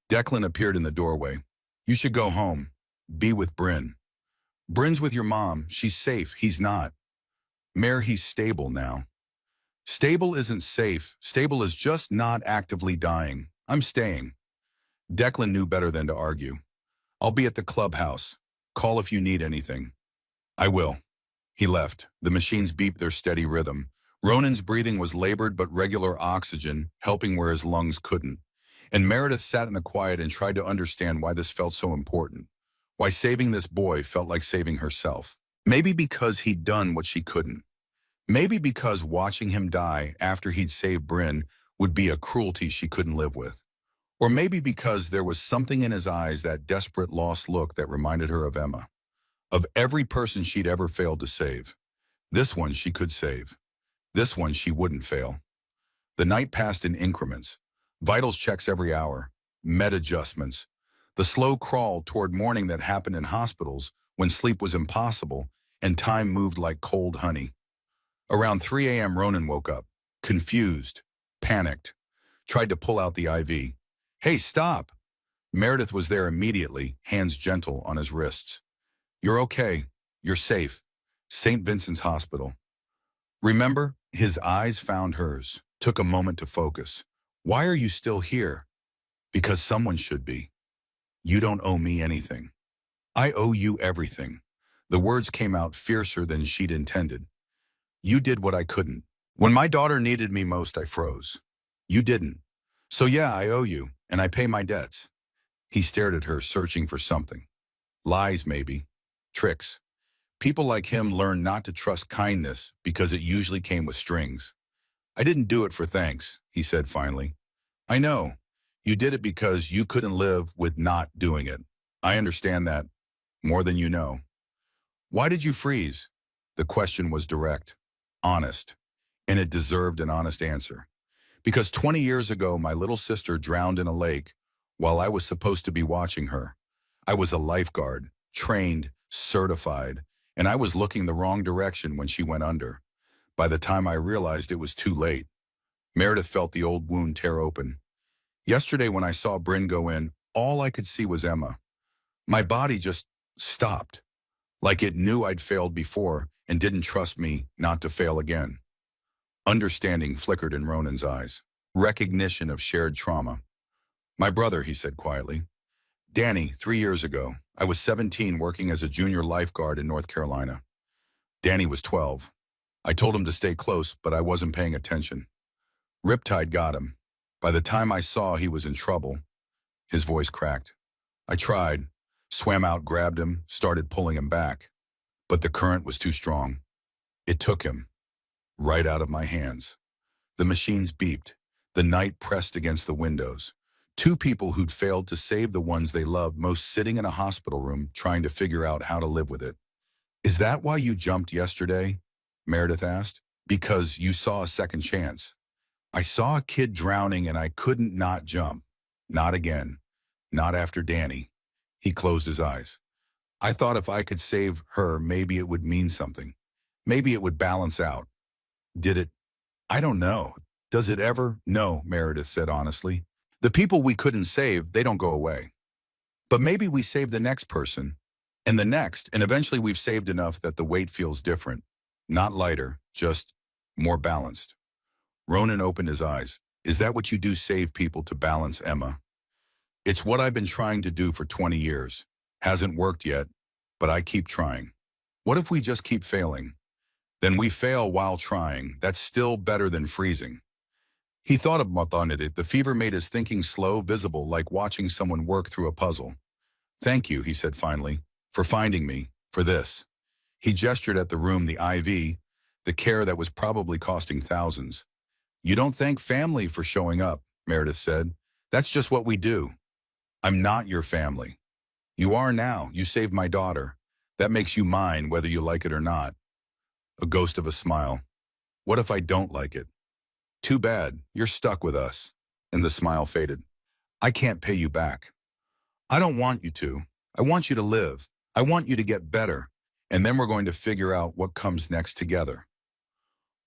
Declan appeared in the doorway. You should go home. Be with Bryn. Bryn's with your mom. She's safe. He's not. Mare, he's stable now. Stable isn't safe. Stable is just not actively dying. I'm staying. Declan knew better than to argue. I'll be at the clubhouse. Call if you need anything. I will. He left. The machines beeped their steady rhythm. Ronan's breathing was labored but regular oxygen, helping where his lungs couldn't. And Meredith sat in the quiet and tried to understand why this felt so important. Why saving this boy felt like saving herself. Maybe because he'd done what she couldn't. Maybe because watching him die after he'd saved Bryn would be a cruelty she couldn't live with. Or maybe because there was something in his eyes, that desperate, lost look that reminded her of Emma. Of every person she'd ever failed to save. This one she could save. This one she wouldn't fail. The night passed in increments. Vitals checks every hour. Med adjustments. The slow crawl toward morning that happened in hospitals when sleep was impossible and time moved like cold honey. Around 3 a.m. Ronan woke up. Confused. Panicked. Tried to pull out the IV. Hey, stop! Meredith was there immediately, hands gentle on his wrists. You're okay. You're safe. St. Vincent's Hospital. Remember? His eyes found hers. Took a moment to focus. Why are you still here? Because someone should be. You don't owe me anything. I owe you everything. The words came out fiercer than she'd intended. You did what I couldn't. When my daughter needed me most, I froze. You didn't. So yeah, I owe you, and I pay my debts. He stared at her, searching for something. Lies, maybe. Tricks. People like him learn not to trust kindness because it usually came with strings. I didn't do it for thanks, he said finally. I know. You did it because you couldn't live with not doing it. I understand that. More than you know. Why did you freeze? The question was direct, honest, and it deserved an honest answer. Because 20 years ago, my little sister drowned in a lake while I was supposed to be watching her. I was a lifeguard, trained, certified, and I was looking the wrong direction when she went under. By the time I realized it was too late, Meredith felt the old wound tear open. Yesterday when I saw Bryn go in, all I could see was Emma. My body just stopped, like it knew I'd failed before and didn't trust me not to fail again. Understanding flickered in Ronan's eyes. Recognition of shared trauma. My brother, he said quietly. Danny, 3 years ago. I was 17 working as a junior lifeguard in North Carolina. Danny was 12. I told him to stay close, but I wasn't paying attention. Riptide got him. By the time I saw he was in trouble, his voice cracked. I tried, swam out, grabbed him, started pulling him back. But the current was too strong. It took him right out of my hands. The machines beeped. The night pressed against the windows. Two people who'd failed to save the ones they loved most sitting in a hospital room trying to figure out how to live with it. Is that why you jumped yesterday? Meredith asked. Because you saw a second chance. I saw a kid drowning and I couldn't not jump. Not again. Not after Danny. He closed his eyes. I thought if I could save her, maybe it would mean something. Maybe it would balance out. Did it? I don't know. Does it ever? No, Meredith said honestly. The people we couldn't save, they don't go away. But maybe we save the next person, and the next, and eventually we've saved enough that the weight feels different. Not lighter, just more balanced. Ronan opened his eyes. Is that what you do, save people to balance, Emma? It's what I've been trying to do for 20 years. Hasn't worked yet, but I keep trying. What if we just keep failing? Then we fail while trying. That's still better than freezing. He thought about it. The fever made his thinking slow, visible, like watching someone work through a puzzle. Thank you, he said finally, for finding me, for this. He gestured at the room, the IV, the care that was probably costing thousands. You don't thank family for showing up, Meredith said. That's just what we do. I'm not your family. You are now. You saved my daughter. That makes you mine, whether you like it or not. A ghost of a smile. What if I don't like it? Too bad. You're stuck with us. And the smile faded. I can't pay you back. I don't want you to. I want you to live. I want you to get better. And then we're going to figure out what comes next together.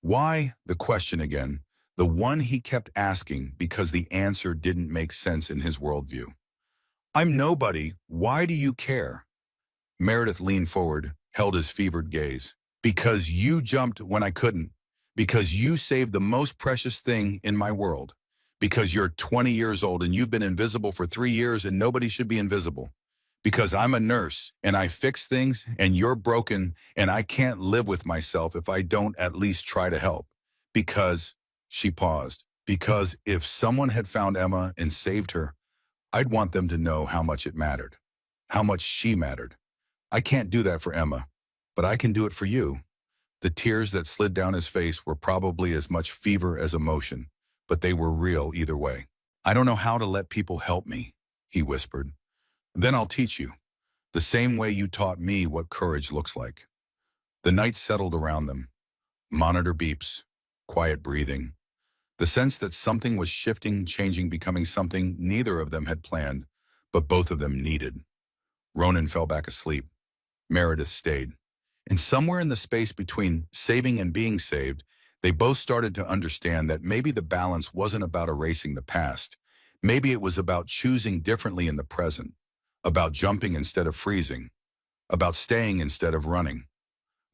Why? The question again. The one he kept asking because the answer didn't make sense in his worldview. I'm nobody. Why do you care? Meredith leaned forward, held his fevered gaze. Because you jumped when I couldn't. Because you saved the most precious thing in my world. Because you're 20 years old and you've been invisible for 3 years and nobody should be invisible. Because I'm a nurse and I fix things and you're broken and I can't live with myself if I don't at least try to help. Because, she paused, because if someone had found Emma and saved her, I'd want them to know how much it mattered. How much she mattered. I can't do that for Emma, but I can do it for you. The tears that slid down his face were probably as much fever as emotion, but they were real either way. I don't know how to let people help me, he whispered. Then I'll teach you, the same way you taught me what courage looks like. The night settled around them. Monitor beeps, quiet breathing. The sense that something was shifting, changing, becoming something neither of them had planned, but both of them needed. Ronan fell back asleep. Meredith stayed. And somewhere in the space between saving and being saved, they both started to understand that maybe the balance wasn't about erasing the past. Maybe it was about choosing differently in the present, about jumping instead of freezing, about staying instead of running.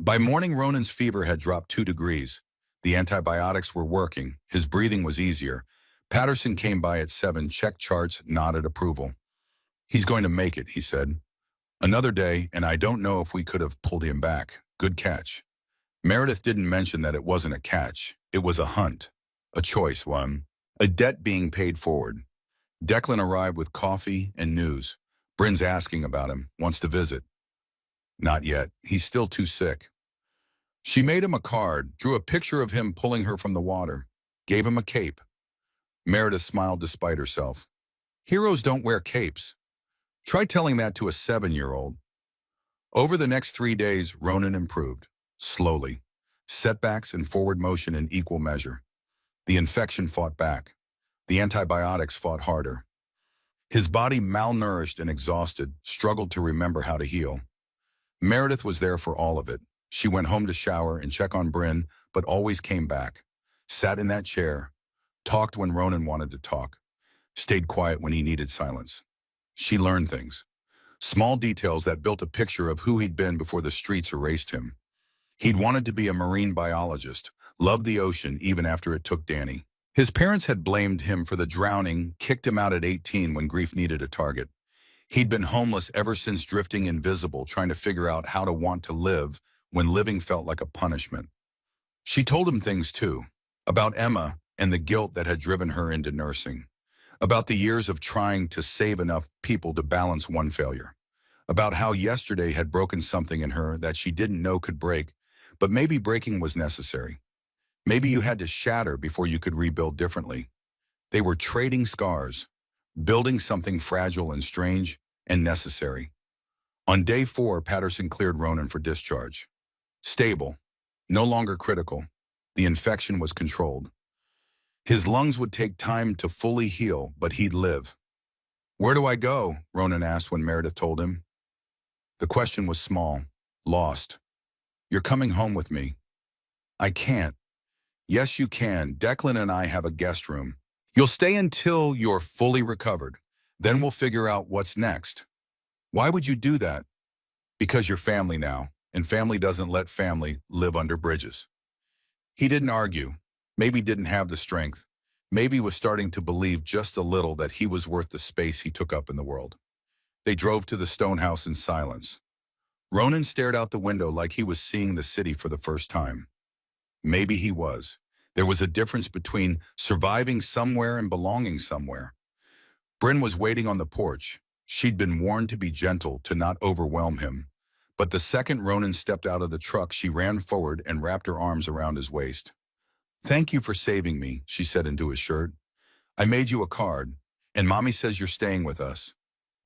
By morning, Ronan's fever had dropped 2 degrees. The antibiotics were working. His breathing was easier. Patterson came by at 7, checked charts, nodded approval. He's going to make it, he said. Another day, and I don't know if we could have pulled him back. Good catch. Meredith didn't mention that it wasn't a catch. It was a hunt. A choice one. A debt being paid forward. Declan arrived with coffee and news. Bryn's asking about him, wants to visit. Not yet. He's still too sick. She made him a card, drew a picture of him pulling her from the water, gave him a cape. Meredith smiled despite herself. Heroes don't wear capes. Try telling that to a 7-year-old. Over the next 3 days, Ronan improved, slowly. Setbacks and forward motion in equal measure. The infection fought back. The antibiotics fought harder. His body, malnourished and exhausted, struggled to remember how to heal. Meredith was there for all of it. She went home to shower and check on Bryn, but always came back. Sat in that chair. Talked when Ronan wanted to talk. Stayed quiet when he needed silence. She learned things. Small details that built a picture of who he'd been before the streets erased him. He'd wanted to be a marine biologist, loved the ocean even after it took Danny. His parents had blamed him for the drowning, kicked him out at 18 when grief needed a target. He'd been homeless ever since drifting invisible, trying to figure out how to want to live when living felt like a punishment. She told him things too, about Emma and the guilt that had driven her into nursing, about the years of trying to save enough people to balance one failure, about how yesterday had broken something in her that she didn't know could break, but maybe breaking was necessary. Maybe you had to shatter before you could rebuild differently. They were trading scars. building something fragile and strange and necessary. On day 4, Patterson cleared Ronan for discharge. Stable, no longer critical. The infection was controlled. His lungs would take time to fully heal, but he'd live. "Where do I go?" Ronan asked when Meredith told him. The question was small, lost. "You're coming home with me." "I can't." "Yes, you can. Declan and I have a guest room. You'll stay until you're fully recovered. Then we'll figure out what's next." "Why would you do that?" "Because you're family now, and family doesn't let family live under bridges." He didn't argue. Maybe didn't have the strength. Maybe was starting to believe just a little that he was worth the space he took up in the world. They drove to the stone house in silence. Ronan stared out the window like he was seeing the city for the first time. Maybe he was. There was a difference between surviving somewhere and belonging somewhere. Bryn was waiting on the porch. She'd been warned to be gentle, to not overwhelm him. But the second Ronan stepped out of the truck, she ran forward and wrapped her arms around his waist. "Thank you for saving me," she said into his shirt. "I made you a card, and Mommy says you're staying with us.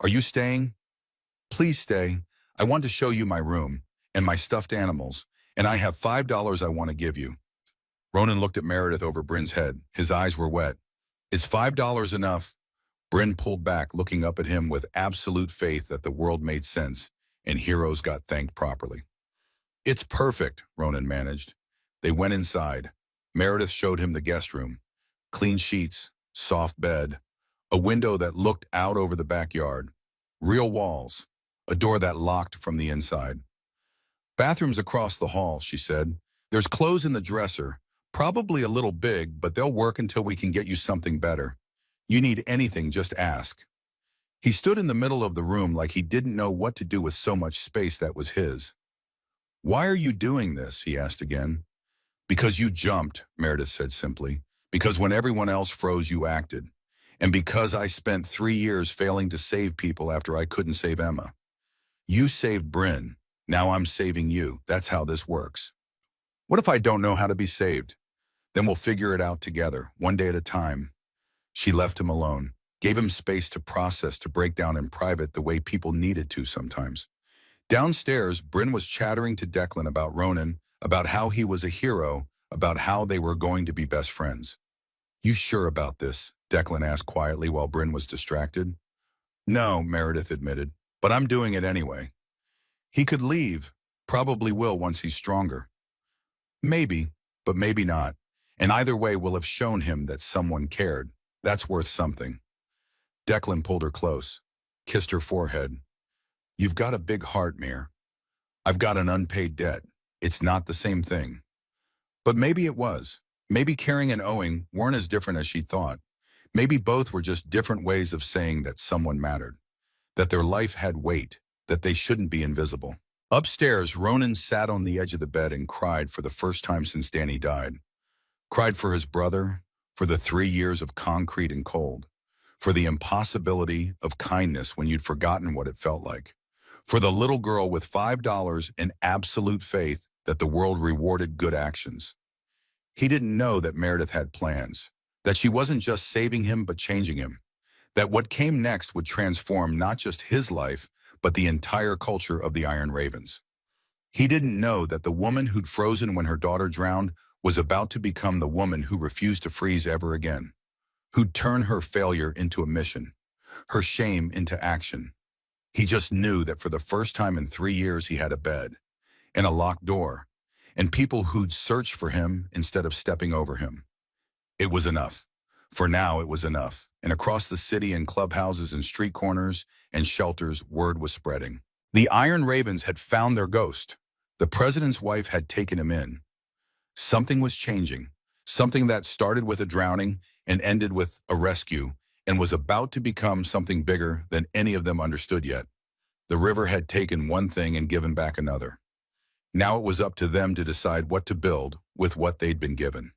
Are you staying?" "Please stay. I want to show you my room, and my stuffed animals, and I have $5 I want to give you." Ronan looked at Meredith over Bryn's head. His eyes were wet. "Is $5 enough?" Bryn pulled back, looking up at him with absolute faith that the world made sense, and heroes got thanked properly. "It's perfect," Ronan managed. They went inside. Meredith showed him the guest room. Clean sheets, soft bed, a window that looked out over the backyard, real walls, a door that locked from the inside. "Bathrooms across the hall," she said. "There's clothes in the dresser, probably a little big, but they'll work until we can get you something better. You need anything, just ask." He stood in the middle of the room like he didn't know what to do with so much space that was his. "Why are you doing this?" he asked again. "Because you jumped," Meredith said simply. "Because when everyone else froze, you acted. And because I spent 3 years failing to save people after I couldn't save Emma. You saved Bryn. Now I'm saving you. That's how this works." "What if I don't know how to be saved?" "Then we'll figure it out together, one day at a time." She left him alone, gave him space to process, to break down in private the way people needed to sometimes. Downstairs, Bryn was chattering to Declan about Ronan, about how he was a hero, about how they were going to be best friends. "You sure about this?" Declan asked quietly while Bryn was distracted. "No," Meredith admitted, "but I'm doing it anyway." "He could leave. Probably will once he's stronger." "Maybe, but maybe not. And either way we'll have shown him that someone cared. That's worth something." Declan pulled her close, kissed her forehead. "You've got a big heart, Mir. I've got an unpaid debt. It's not the same thing." But maybe it was. Maybe caring and owing weren't as different as she thought. Maybe both were just different ways of saying that someone mattered, that their life had weight, that they shouldn't be invisible. Upstairs, Ronan sat on the edge of the bed and cried for the first time since Danny died. Cried for his brother, for the 3 years of concrete and cold, for the impossibility of kindness when you'd forgotten what it felt like, for the little girl with $5 and absolute faith that the world rewarded good actions. He didn't know that Meredith had plans, that she wasn't just saving him but changing him, that what came next would transform not just his life, but the entire culture of the Iron Ravens. He didn't know that the woman who'd frozen when her daughter drowned was about to become the woman who refused to freeze ever again, who'd turn her failure into a mission, her shame into action. He just knew that for the first time in 3 years he had a bed, and a locked door, and people who'd search for him instead of stepping over him. It was enough. For now, it was enough. And across the city, in clubhouses and street corners and shelters, word was spreading. The Iron Ravens had found their ghost. The president's wife had taken him in. Something was changing. Something that started with a drowning and ended with a rescue and was about to become something bigger than any of them understood yet. The river had taken one thing and given back another. Now it was up to them to decide what to build with what they'd been given.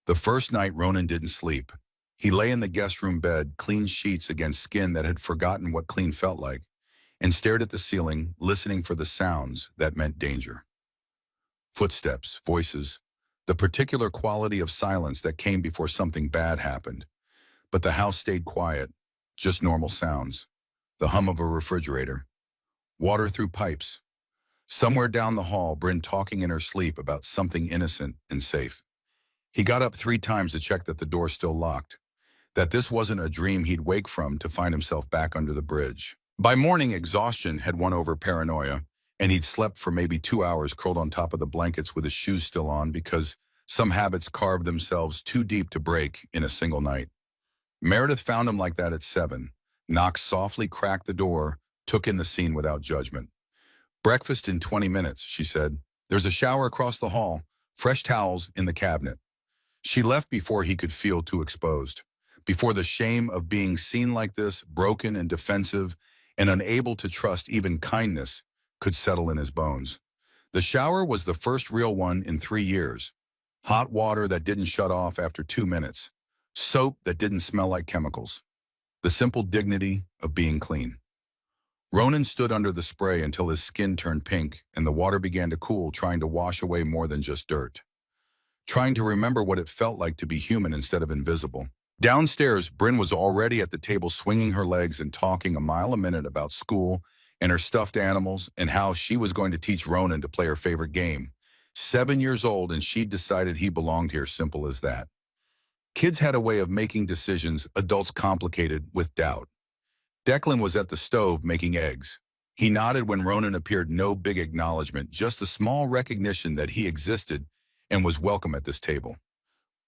The first night, Ronan didn't sleep. He lay in the guest room bed, clean sheets against skin that had forgotten what clean felt like, and stared at the ceiling, listening for the sounds that meant danger. Footsteps, voices, the particular quality of silence that came before something bad happened. But the house stayed quiet. Just normal sounds. The hum of a refrigerator. Water through pipes. Somewhere down the hall, Bryn talking in her sleep about something innocent and safe. He got up 3 times to check that the door still locked, that this wasn't a dream he'd wake from to find himself back under the bridge. By morning, exhaustion had won over paranoia, and he'd slept for maybe 2 hours curled on top of the blankets with his shoes still on because some habits carved themselves too deep to break in a single night. Meredith found him like that at 7, knocked softly, cracked the door, took in the scene without judgment. "Breakfast in 20 minutes, she said. "There's a shower across the hall, fresh towels in the cabinet." She left before he could feel too exposed, before the shame of being seen like this, broken and defensive, and unable to trust even kindness, could settle in his bones. The shower was the first real one in 3 years. Hot water that didn't shut off after 2 minutes. Soap that didn't smell like chemicals. The simple dignity of being clean. Ronan stood under the spray until his skin turned pink and the water began to cool, trying to wash away more than just dirt. Trying to remember what it felt like to be human instead of invisible. Downstairs, Bryn was already at the table swinging her legs and talking a mile a minute about school and her stuffed animals and how she was going to teach Ronan to play her favorite game. 7 years old and she'd decided he belonged here, simple as that. Kids had a way of making decisions adults complicated with doubt. Declan was at the stove making eggs. He nodded when Ronan appeared, no big acknowledgement, just a small recognition that he existed and was welcome at this table.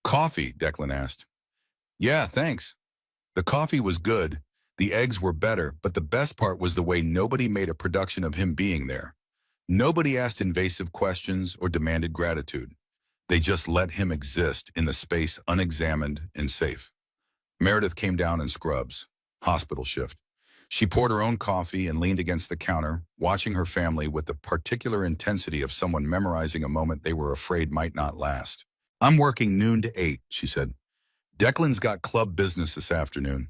"Coffee?" Declan asked. "Yeah, thanks." The coffee was good, the eggs were better, but the best part was the way nobody made a production of him being there. Nobody asked invasive questions or demanded gratitude. They just let him exist in the space unexamined and safe. Meredith came down in scrubs. Hospital shift. She poured her own coffee and leaned against the counter, watching her family with the particular intensity of someone memorizing a moment they were afraid might not last. "I'm working noon to 8, she said. "Declan's got club business this afternoon.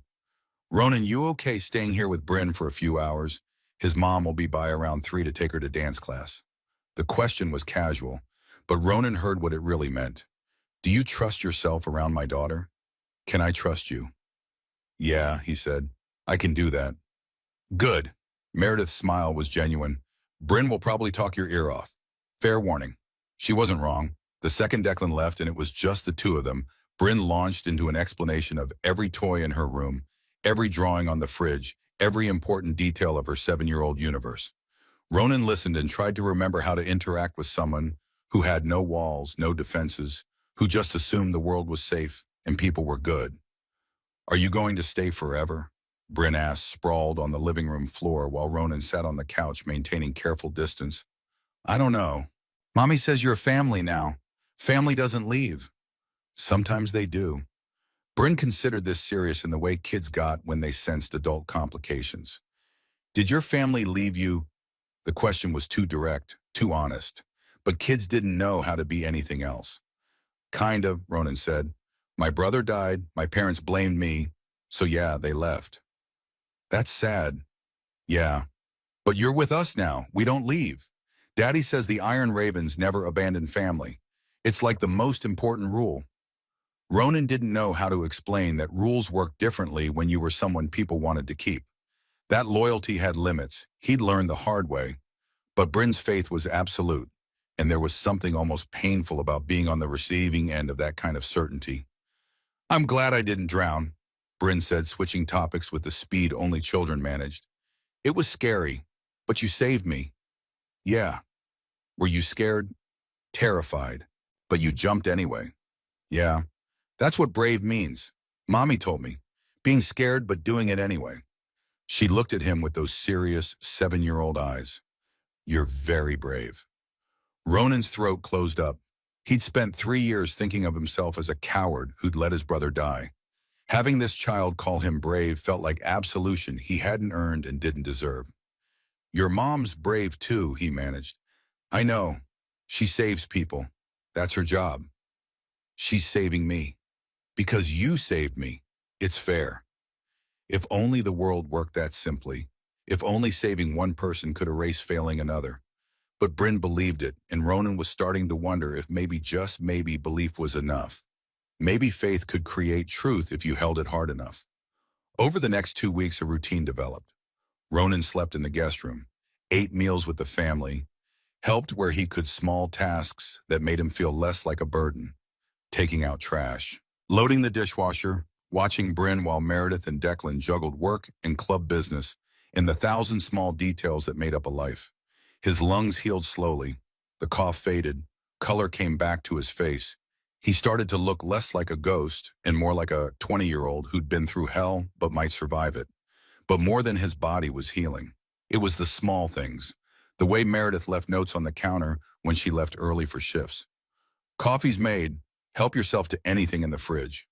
Ronan, you okay staying here with Bryn for a few hours? His mom will be by around 3 to take her to dance class." The question was casual, but Ronan heard what it really meant. "Do you trust yourself around my daughter? Can I trust you?" "Yeah," he said. "I can do that." "Good." Meredith's smile was genuine. "Bryn will probably talk your ear off. Fair warning." She wasn't wrong. The second Declan left and it was just the two of them, Bryn launched into an explanation of every toy in her room, every drawing on the fridge, every important detail of her 7-year-old universe. Ronan listened and tried to remember how to interact with someone who had no walls, no defenses, who just assumed the world was safe and people were good. "Are you going to stay forever?" Bryn asked, sprawled on the living room floor while Ronan sat on the couch maintaining careful distance. "I don't know. Mommy says you're a family now. Family doesn't leave." "Sometimes they do." Bryn considered this serious in the way kids got when they sensed adult complications. "Did your family leave you?" The question was too direct, too honest. But kids didn't know how to be anything else. "Kind of," Ronan said. "My brother died, my parents blamed me, so yeah, they left." "That's sad." "Yeah. But you're with us now. We don't leave. Daddy says the Iron Ravens never abandon family. It's like the most important rule." Ronan didn't know how to explain that rules work differently when you were someone people wanted to keep. That loyalty had limits. He'd learned the hard way. But Bryn's faith was absolute, and there was something almost painful about being on the receiving end of that kind of certainty. "I'm glad I didn't drown," Bryn said, switching topics with the speed only children managed. "It was scary, but you saved me." "Yeah." "Were you scared?" "Terrified. But you jumped anyway." "Yeah. That's what brave means. Mommy told me. Being scared but doing it anyway." She looked at him with those serious 7-year-old eyes. "You're very brave." Ronan's throat closed up. He'd spent 3 years thinking of himself as a coward who'd let his brother die. Having this child call him brave felt like absolution he hadn't earned and didn't deserve. "Your mom's brave too," he managed. "I know. She saves people. That's her job." "She's saving me. Because you saved me. It's fair." If only the world worked that simply. If only saving one person could erase failing another. But Bryn believed it, and Ronan was starting to wonder if maybe, just maybe, belief was enough. Maybe faith could create truth if you held it hard enough. Over the next 2 weeks, a routine developed. Ronan slept in the guest room, ate meals with the family, helped where he could small tasks that made him feel less like a burden, taking out trash, loading the dishwasher, watching Bryn while Meredith and Declan juggled work and club business in the thousand small details that made up a life. His lungs healed slowly. The cough faded. Color came back to his face. He started to look less like a ghost and more like a 20-year-old who'd been through hell but might survive it. But more than his body was healing. It was the small things. The way Meredith left notes on the counter when she left early for shifts. Coffee's made. Help yourself to anything in the fridge.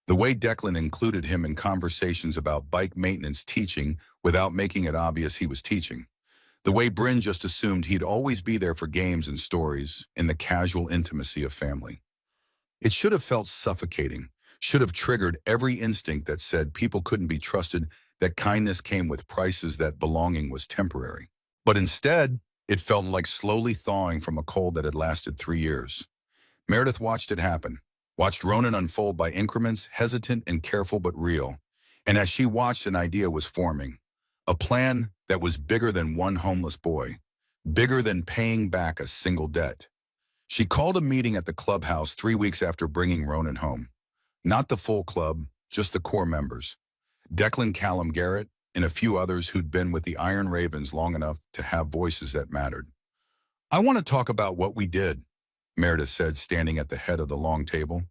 The way Declan included him in conversations about bike maintenance teaching without making it obvious he was teaching. The way Bryn just assumed he'd always be there for games and stories in the casual intimacy of family. It should have felt suffocating, should have triggered every instinct that said people couldn't be trusted, that kindness came with prices, that belonging was temporary. But instead, it felt like slowly thawing from a cold that had lasted 3 years. Meredith watched it happen, watched Ronan unfold by increments, hesitant and careful but real. And as she watched, an idea was forming. A plan that was bigger than one homeless boy, bigger than paying back a single debt. She called a meeting at the clubhouse 3 weeks after bringing Ronan home. Not the full club, just the core members. Declan, Callum, Garrett, and a few others who'd been with the Iron Ravens long enough to have voices that mattered. I want to talk about what we did, Meredith said, standing at the head of the long table.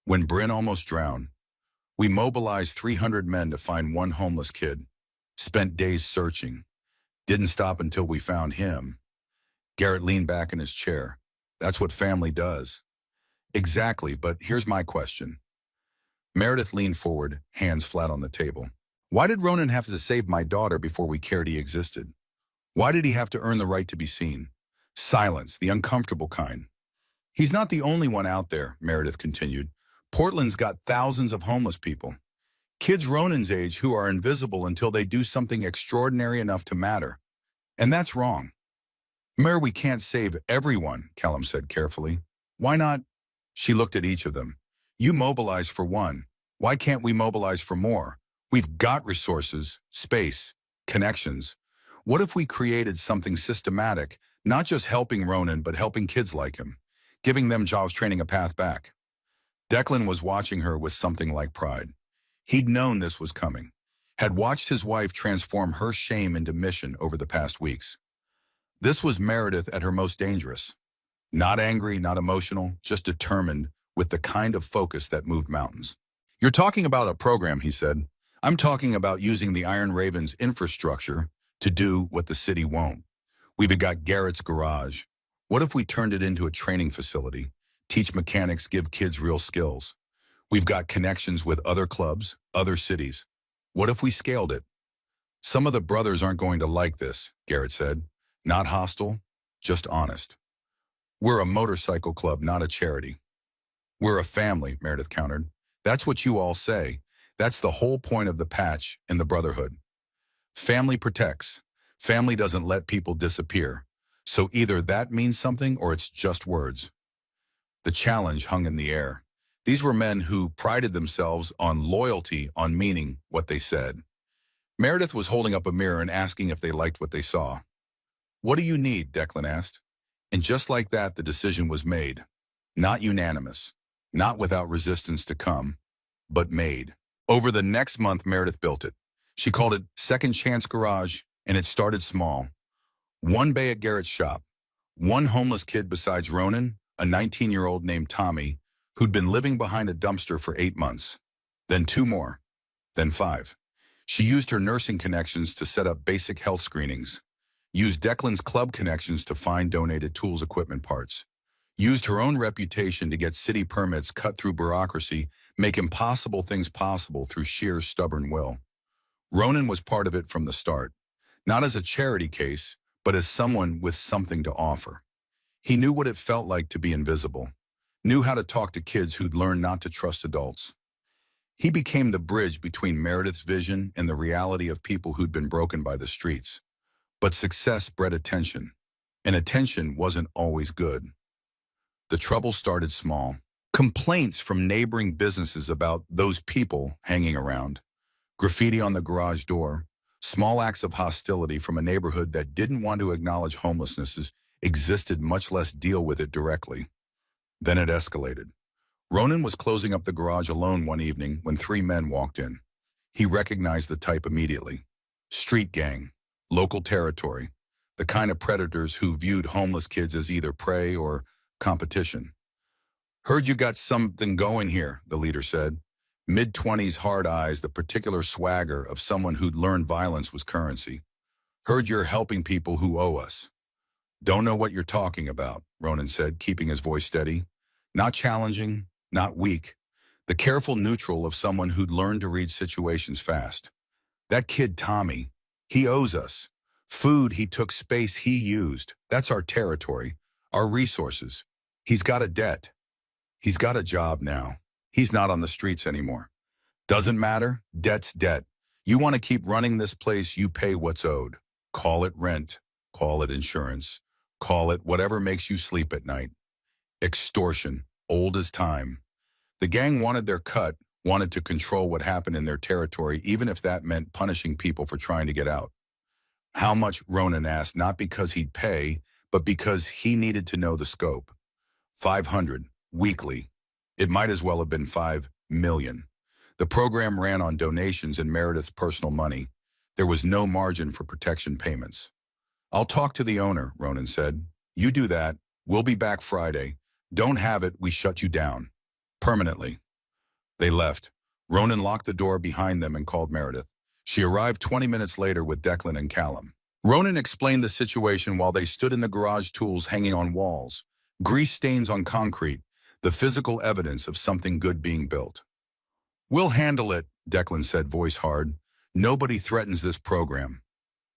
When Bryn almost drowned, we mobilized 300 men to find one homeless kid. Spent days searching. Didn't stop until we found him. Garrett leaned back in his chair. That's what family does. Exactly, but here's my question. Meredith leaned forward, hands flat on the table. Why did Ronan have to save my daughter before we cared he existed? Why did he have to earn the right to be seen? Silence, the uncomfortable kind. He's not the only one out there, Meredith continued. Portland's got thousands of homeless people. Kids Ronan's age who are invisible until they do something extraordinary enough to matter. And that's wrong. Mer, we can't save everyone, Callum said carefully. Why not? She looked at each of them. You mobilize for one. Why can't we mobilize for more? We've got resources, space, connections. What if we created something systematic, not just helping Ronan, but helping kids like him, giving them jobs, training, a path back? Declan was watching her with something like pride. He'd known this was coming, had watched his wife transform her shame into mission over the past weeks. This was Meredith at her most dangerous. Not angry, not emotional, just determined, with the kind of focus that moved mountains. You're talking about a program, he said. I'm talking about using the Iron Ravens infrastructure to do what the city won't. We've got Garrett's garage. What if we turned it into a training facility? Teach mechanics, give kids real skills. We've got connections with other clubs, other cities. What if we scaled it? Some of the brothers aren't going to like this, Garrett said. Not hostile, just honest. We're a motorcycle club, not a charity. We're a family, Meredith countered. That's what you all say. That's the whole point of the patch and the brotherhood. Family protects. Family doesn't let people disappear. So either that means something or it's just words. The challenge hung in the air. These were men who prided themselves on loyalty, on meaning what they said. Meredith was holding up a mirror and asking if they liked what they saw. What do you need? Declan asked. And just like that, the decision was made. Not unanimous, not without resistance to come, but made. Over the next month, Meredith built it. She called it Second Chance Garage, and it started small. One bay at Garrett's shop. One homeless kid besides Ronan, a 19-year-old named Tommy, who'd been living behind a dumpster for 8 months. Then 2 more. Then 5. She used her nursing connections to set up basic health screenings. Used Declan's club connections to find donated tools, equipment, parts. Used her own reputation to get city permits, cut through bureaucracy, make impossible things possible through sheer stubborn will. Ronan was part of it from the start, not as a charity case, but as someone with something to offer. He knew what it felt like to be invisible, knew how to talk to kids who'd learned not to trust adults. He became the bridge between Meredith's vision and the reality of people who'd been broken by the streets. But success bred attention, and attention wasn't always good. The trouble started small. Complaints from neighboring businesses about those people hanging around. Graffiti on the garage door, small acts of hostility from a neighborhood that didn't want to acknowledge homelessness existed, much less deal with it directly. Then it escalated. Ronan was closing up the garage alone one evening when three men walked in. He recognized the type immediately. Street gang, local territory, the kind of predators who viewed homeless kids as either prey or competition. "Heard you got something going here," the leader said. Mid-20s hard eyes, the particular swagger of someone who'd learned violence was currency. "Heard you're helping people who owe us." "Don't know what you're talking about," Ronan said, keeping his voice steady. Not challenging, not weak. The careful neutral of someone who'd learned to read situations fast. "That kid Tommy, he owes us. Food he took, space he used. That's our territory, our resources. He's got a debt. He's got a job now. He's not on the streets anymore. Doesn't matter, debt's debt. You want to keep running this place, you pay what's owed. Call it rent, call it insurance, call it whatever makes you sleep at night. Extortion, old as time. The gang wanted their cut, wanted to control what happened in their territory, even if that meant punishing people for trying to get out." "How much?" Ronan asked, not because he'd pay, but because he needed to know the scope. 500, weekly. It might as well have been 5 million. The program ran on donations and Meredith's personal money. There was no margin for protection payments. "I'll talk to the owner," Ronan said. "You do that. We'll be back Friday. Don't have it, we shut you down. Permanently." They left. Ronan locked the door behind them and called Meredith. She arrived 20 minutes later with Declan and Callum. Ronan explained the situation while they stood in the garage, tools hanging on walls, grease stains on concrete, the physical evidence of something good being built. "We'll handle it," Declan said, voice hard. "Nobody threatens this program."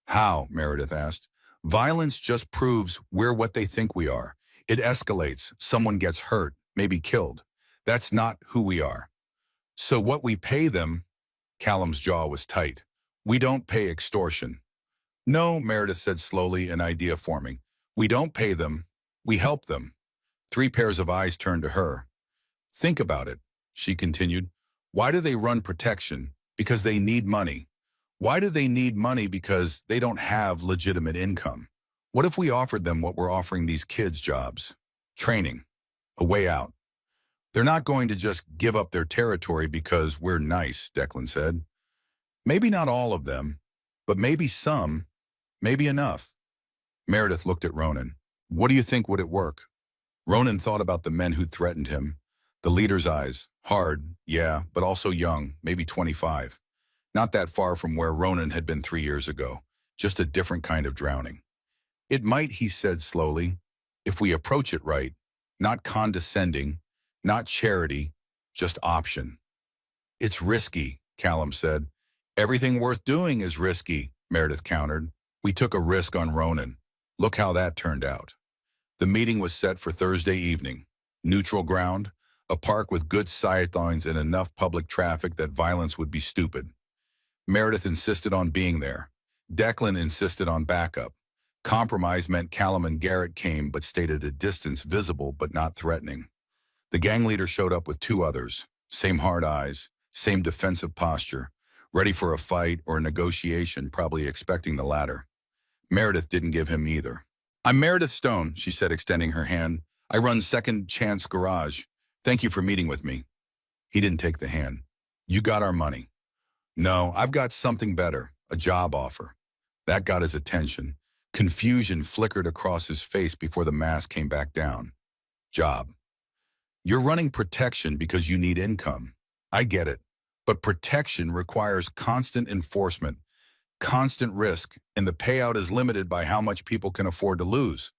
"How?" Meredith asked. "Violence just proves we're what they think we are. It escalates, someone gets hurt, maybe killed. That's not who we are." "So what we pay them?" Callum's jaw was tight. "We don't pay extortion." "No," Meredith said slowly, an idea forming. "We don't pay them. We help them." Three pairs of eyes turned to her. "Think about it," she continued. "Why do they run protection? Because they need money. Why do they need money? Because they don't have legitimate income. What if we offered them what we're offering these kids? Jobs, training, a way out." "They're not going to just give up their territory because we're nice," Declan said. "Maybe not all of them, but maybe some, maybe enough." Meredith looked at Ronan. "What do you think? Would it work?" Ronan thought about the men who'd threatened him. The leader's eyes, hard, yeah, but also young, maybe 25. Not that far from where Ronan had been 3 years ago, just a different kind of drowning. "It might," he said slowly, "if we approach it right, not condescending, not charity, just option." "It's risky," Callum said. "Everything worth doing is risky," Meredith countered. "We took a risk on Ronan. Look how that turned out." The meeting was set for Thursday evening. Neutral ground, a park with good sightlines and enough public traffic that violence would be stupid. Meredith insisted on being there. Declan insisted on backup. Compromise meant Callum and Garrett came but stayed at a distance, visible but not threatening. The gang leader showed up with two others, same hard eyes, same defensive posture, ready for a fight or a negotiation, probably expecting the latter. Meredith didn't give him either. "I'm Meredith Stone," she said, extending her hand. "I run Second Chance Garage. Thank you for meeting with me." He didn't take the hand. "You got our money." "No, I've got something better, a job offer." That got his attention. Confusion flickered across his face before the mask came back down. "Job. You're running protection because you need income. I get it. But protection requires constant enforcement, constant risk, and the payout is limited by how much people can afford to lose.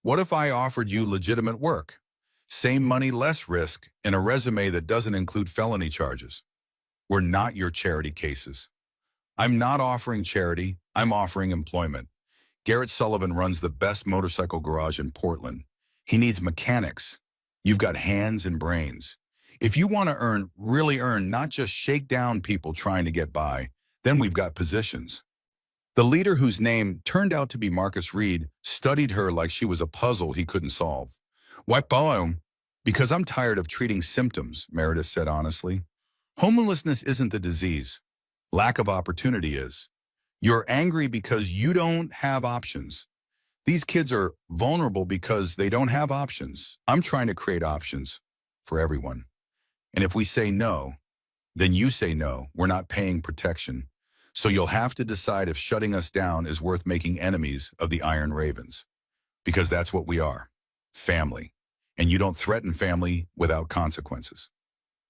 What if I offered you legitimate work? Same money, less risk, and a resume that doesn't include felony charges." "We're not your charity cases." "I'm not offering charity, I'm offering employment. Garrett Sullivan runs the best motorcycle garage in Portland. He needs mechanics. You've got hands and brains. If you want to earn, really earn, not just shake down people trying to get by, then we've got positions." The leader, whose name turned out to be Marcus Reed, studied her like she was a puzzle he couldn't solve. "Why, because I'm tired of treating symptoms," Meredith said honestly. "Homelessness isn't the disease. Lack of opportunity is. You're angry because you don't have options. These kids are vulnerable because they don't have options. I'm trying to create options for everyone. And if we say no, then you say no, we're not paying protection. So you'll have to decide if shutting us down is worth making enemies of the Iron Ravens. Because that's what we are, family. And you don't threaten family without consequences.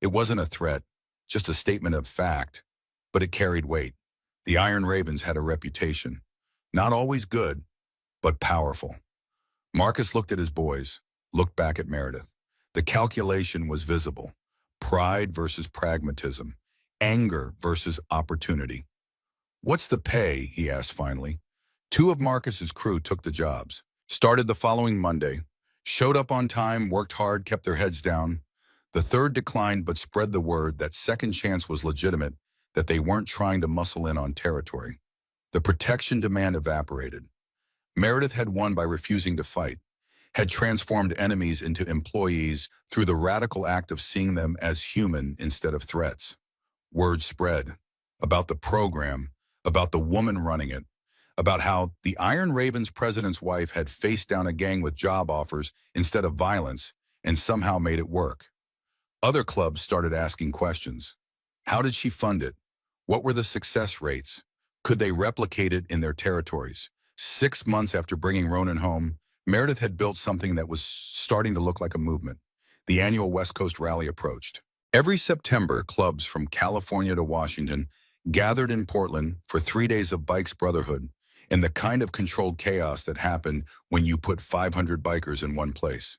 It wasn't a threat, just a statement of fact, but it carried weight. The Iron Ravens had a reputation, not always good, but powerful. Marcus looked at his boys, looked back at Meredith. The calculation was visible. Pride versus pragmatism, anger versus opportunity. What's the pay, he asked finally. Two of Marcus's crew took the jobs, started the following Monday, showed up on time, worked hard, kept their heads down. The third declined but spread the word that second chance was legitimate, that they weren't trying to muscle in on territory. The protection demand evaporated. Meredith had won by refusing to fight, had transformed enemies into employees through the radical act of seeing them as human instead of threats. Word spread about the program, about the woman running it, about how the Iron Ravens president's wife had faced down a gang with job offers instead of violence and somehow made it work. Other clubs started asking questions. How did she fund it? What were the success rates? Could they replicate it in their territories? 6 months after bringing Ronan home, Meredith had built something that was starting to look like a movement. The annual West Coast Rally approached. Every September, clubs from California to Washington gathered in Portland for 3 days of bikes brotherhood and the kind of controlled chaos that happened when you put 500 bikers in one place.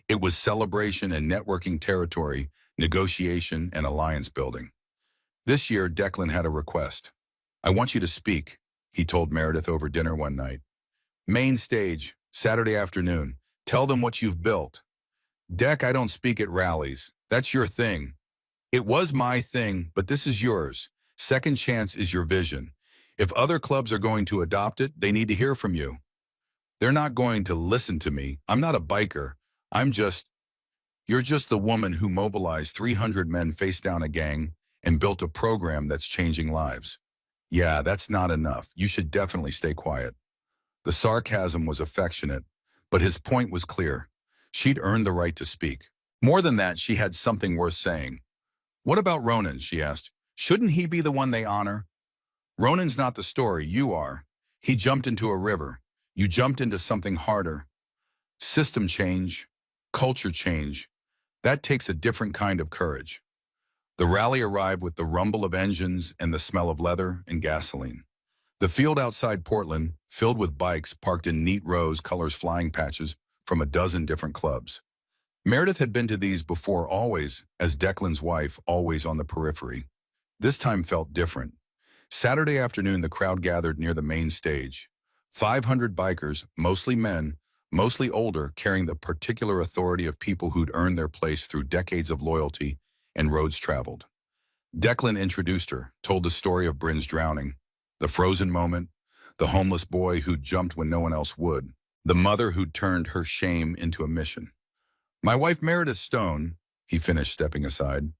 It was celebration and networking territory, negotiation and alliance building. This year, Declan had a request. I want you to speak, he told Meredith over dinner one night. Main stage, Saturday afternoon. Tell them what you've built. Deck, I don't speak at rallies. That's your thing. It was my thing, but this is yours. Second chance is your vision. If other clubs are going to adopt it, they need to hear from you. They're not going to listen to me. I'm not a biker. You're just the woman who mobilized 300 men face down a gang and built a program that's changing lives. Yeah, that's not enough. You should definitely stay quiet. The sarcasm was affectionate, but his point was clear. She'd earned the right to speak. More than that, she had something worth saying. What about Ronan, she asked. Shouldn't he be the one they honor? Ronan's not the story, you are. He jumped into a river. You jumped into something harder. System change, culture change. That takes a different kind of courage. The rally arrived with the rumble of engines and the smell of leather and gasoline. The field outside Portland, filled with bikes parked in neat rows, colors flying patches from a dozen different clubs. Meredith had been to these before, always, as Declan's wife, always on the periphery. This time felt different. Saturday afternoon, the crowd gathered near the main stage. 500 bikers, mostly men, mostly older, carrying the particular authority of people who'd earned their place through decades of loyalty and roads traveled. Declan introduced her, told the story of Bryn's drowning, the frozen moment, the homeless boy who'd jumped when no one else would, the mother who'd turned her shame into a mission. My wife Meredith Stone, he finished, stepping aside.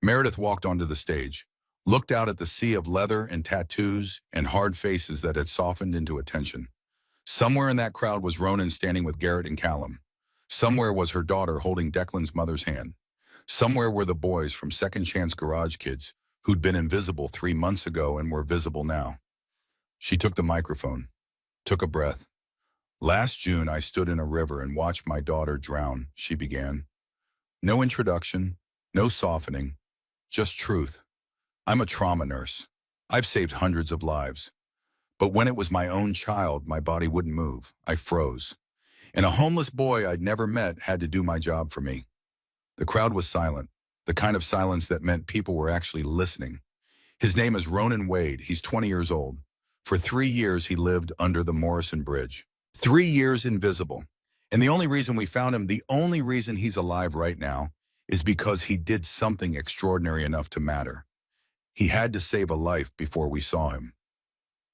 Meredith walked onto the stage, looked out at the sea of leather and tattoos and hard faces that had softened into attention. Somewhere in that crowd was Ronan standing with Garrett and Callum. Somewhere was her daughter holding Declan's mother's hand. Somewhere were the boys from Second Chance Garage Kids who'd been invisible 3 months ago and were visible now. She took the microphone, took a breath. Last June, I stood in a river and watched my daughter drown, she began. No introduction, no softening, just truth. I'm a trauma nurse. I've saved hundreds of lives. But when it was my own child, my body wouldn't move. I froze. And a homeless boy I'd never met had to do my job for me. The crowd was silent, the kind of silence that meant people were actually listening. His name is Ronan Wade. He's 20 years old. For 3 years, he lived under the Morrison Bridge. 3 years invisible. And the only reason we found him, the only reason he's alive right now, is because he did something extraordinary enough to matter. He had to save a life before we saw him.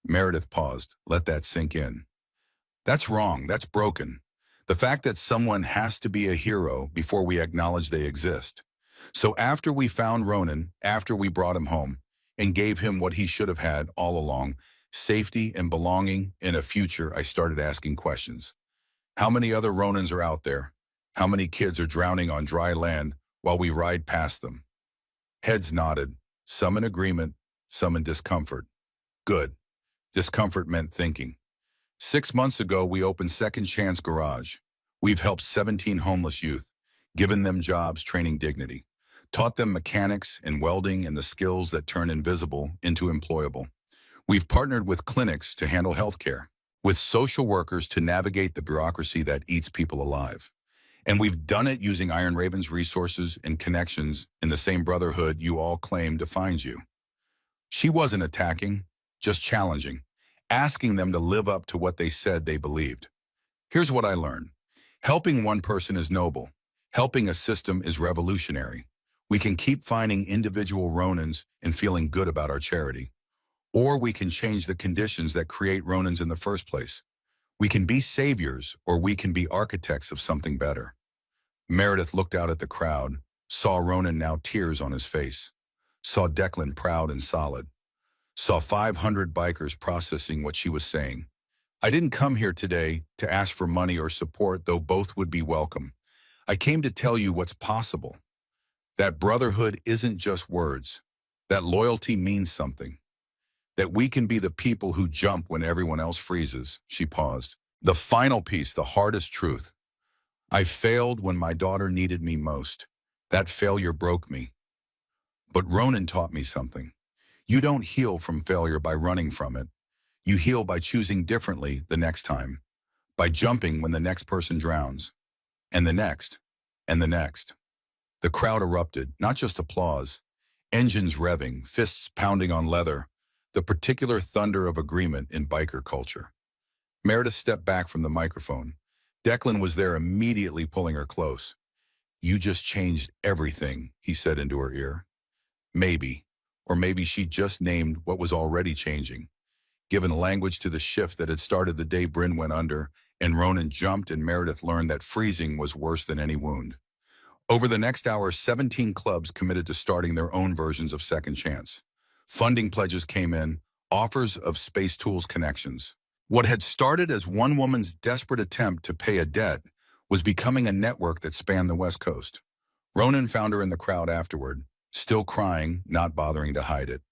Meredith paused. Let that sink in. That's wrong. That's broken. The fact that someone has to be a hero before we acknowledge they exist. So after we found Ronan, after we brought him home, and gave him what he should have had all along, safety and belonging in a future. I started asking questions. How many other Ronans are out there? How many kids are drowning on dry land while we ride past them? Heads nodded, some in agreement, some in discomfort. Good. Discomfort meant thinking. 6 months ago, we opened Second Chance Garage. We've helped 17 homeless youth, given them jobs, training dignity, taught them mechanics and welding and the skills that turn invisible into employable. We've partnered with clinics to handle healthcare, with social workers to navigate the bureaucracy that eats people alive. And we've done it using Iron Raven's resources and connections in the same brotherhood you all claim defines you. She wasn't attacking, just challenging, asking them to live up to what they said they believed. Here's what I learned. Helping one person is noble. Helping a system is revolutionary. We can keep finding individual Ronans and feeling good about our charity. Or we can change the conditions that create Ronans in the first place. We can be saviors, or we can be architects of something better. Meredith looked out at the crowd, saw Ronan, now tears on his face, saw Declan proud and solid, saw 500 bikers processing what she was saying. I didn't come here today to ask for money or support, though both would be welcome. I came to tell you what's possible. That brotherhood isn't just words. That loyalty means something. That we can be the people who jump when everyone else freezes. She paused. The final piece, the hardest truth. I failed when my daughter needed me most. That failure broke me. But Ronan taught me something. You don't heal from failure by running from it. You heal by choosing differently the next time, by jumping when the next person drowns, and the next, and the next. The crowd erupted, not just applause, engines revving, fists pounding on leather, the particular thunder of agreement in biker culture. Meredith stepped back from the microphone. Declan was there, immediately pulling her close. You just changed everything, he said into her ear. Maybe, or maybe she just named what was already changing, given language to the shift that had started the day Bryn went under, and Ronan jumped, and Meredith learned that freezing was worse than any wound. Over the next hour, 17 clubs committed to starting their own versions of Second Chance. Funding pledges came in, offers of space tools connections. What had started as one woman's desperate attempt to pay a debt was becoming a network that spanned the West Coast. Ronan found her in the crowd afterward, still crying, not bothering to hide it.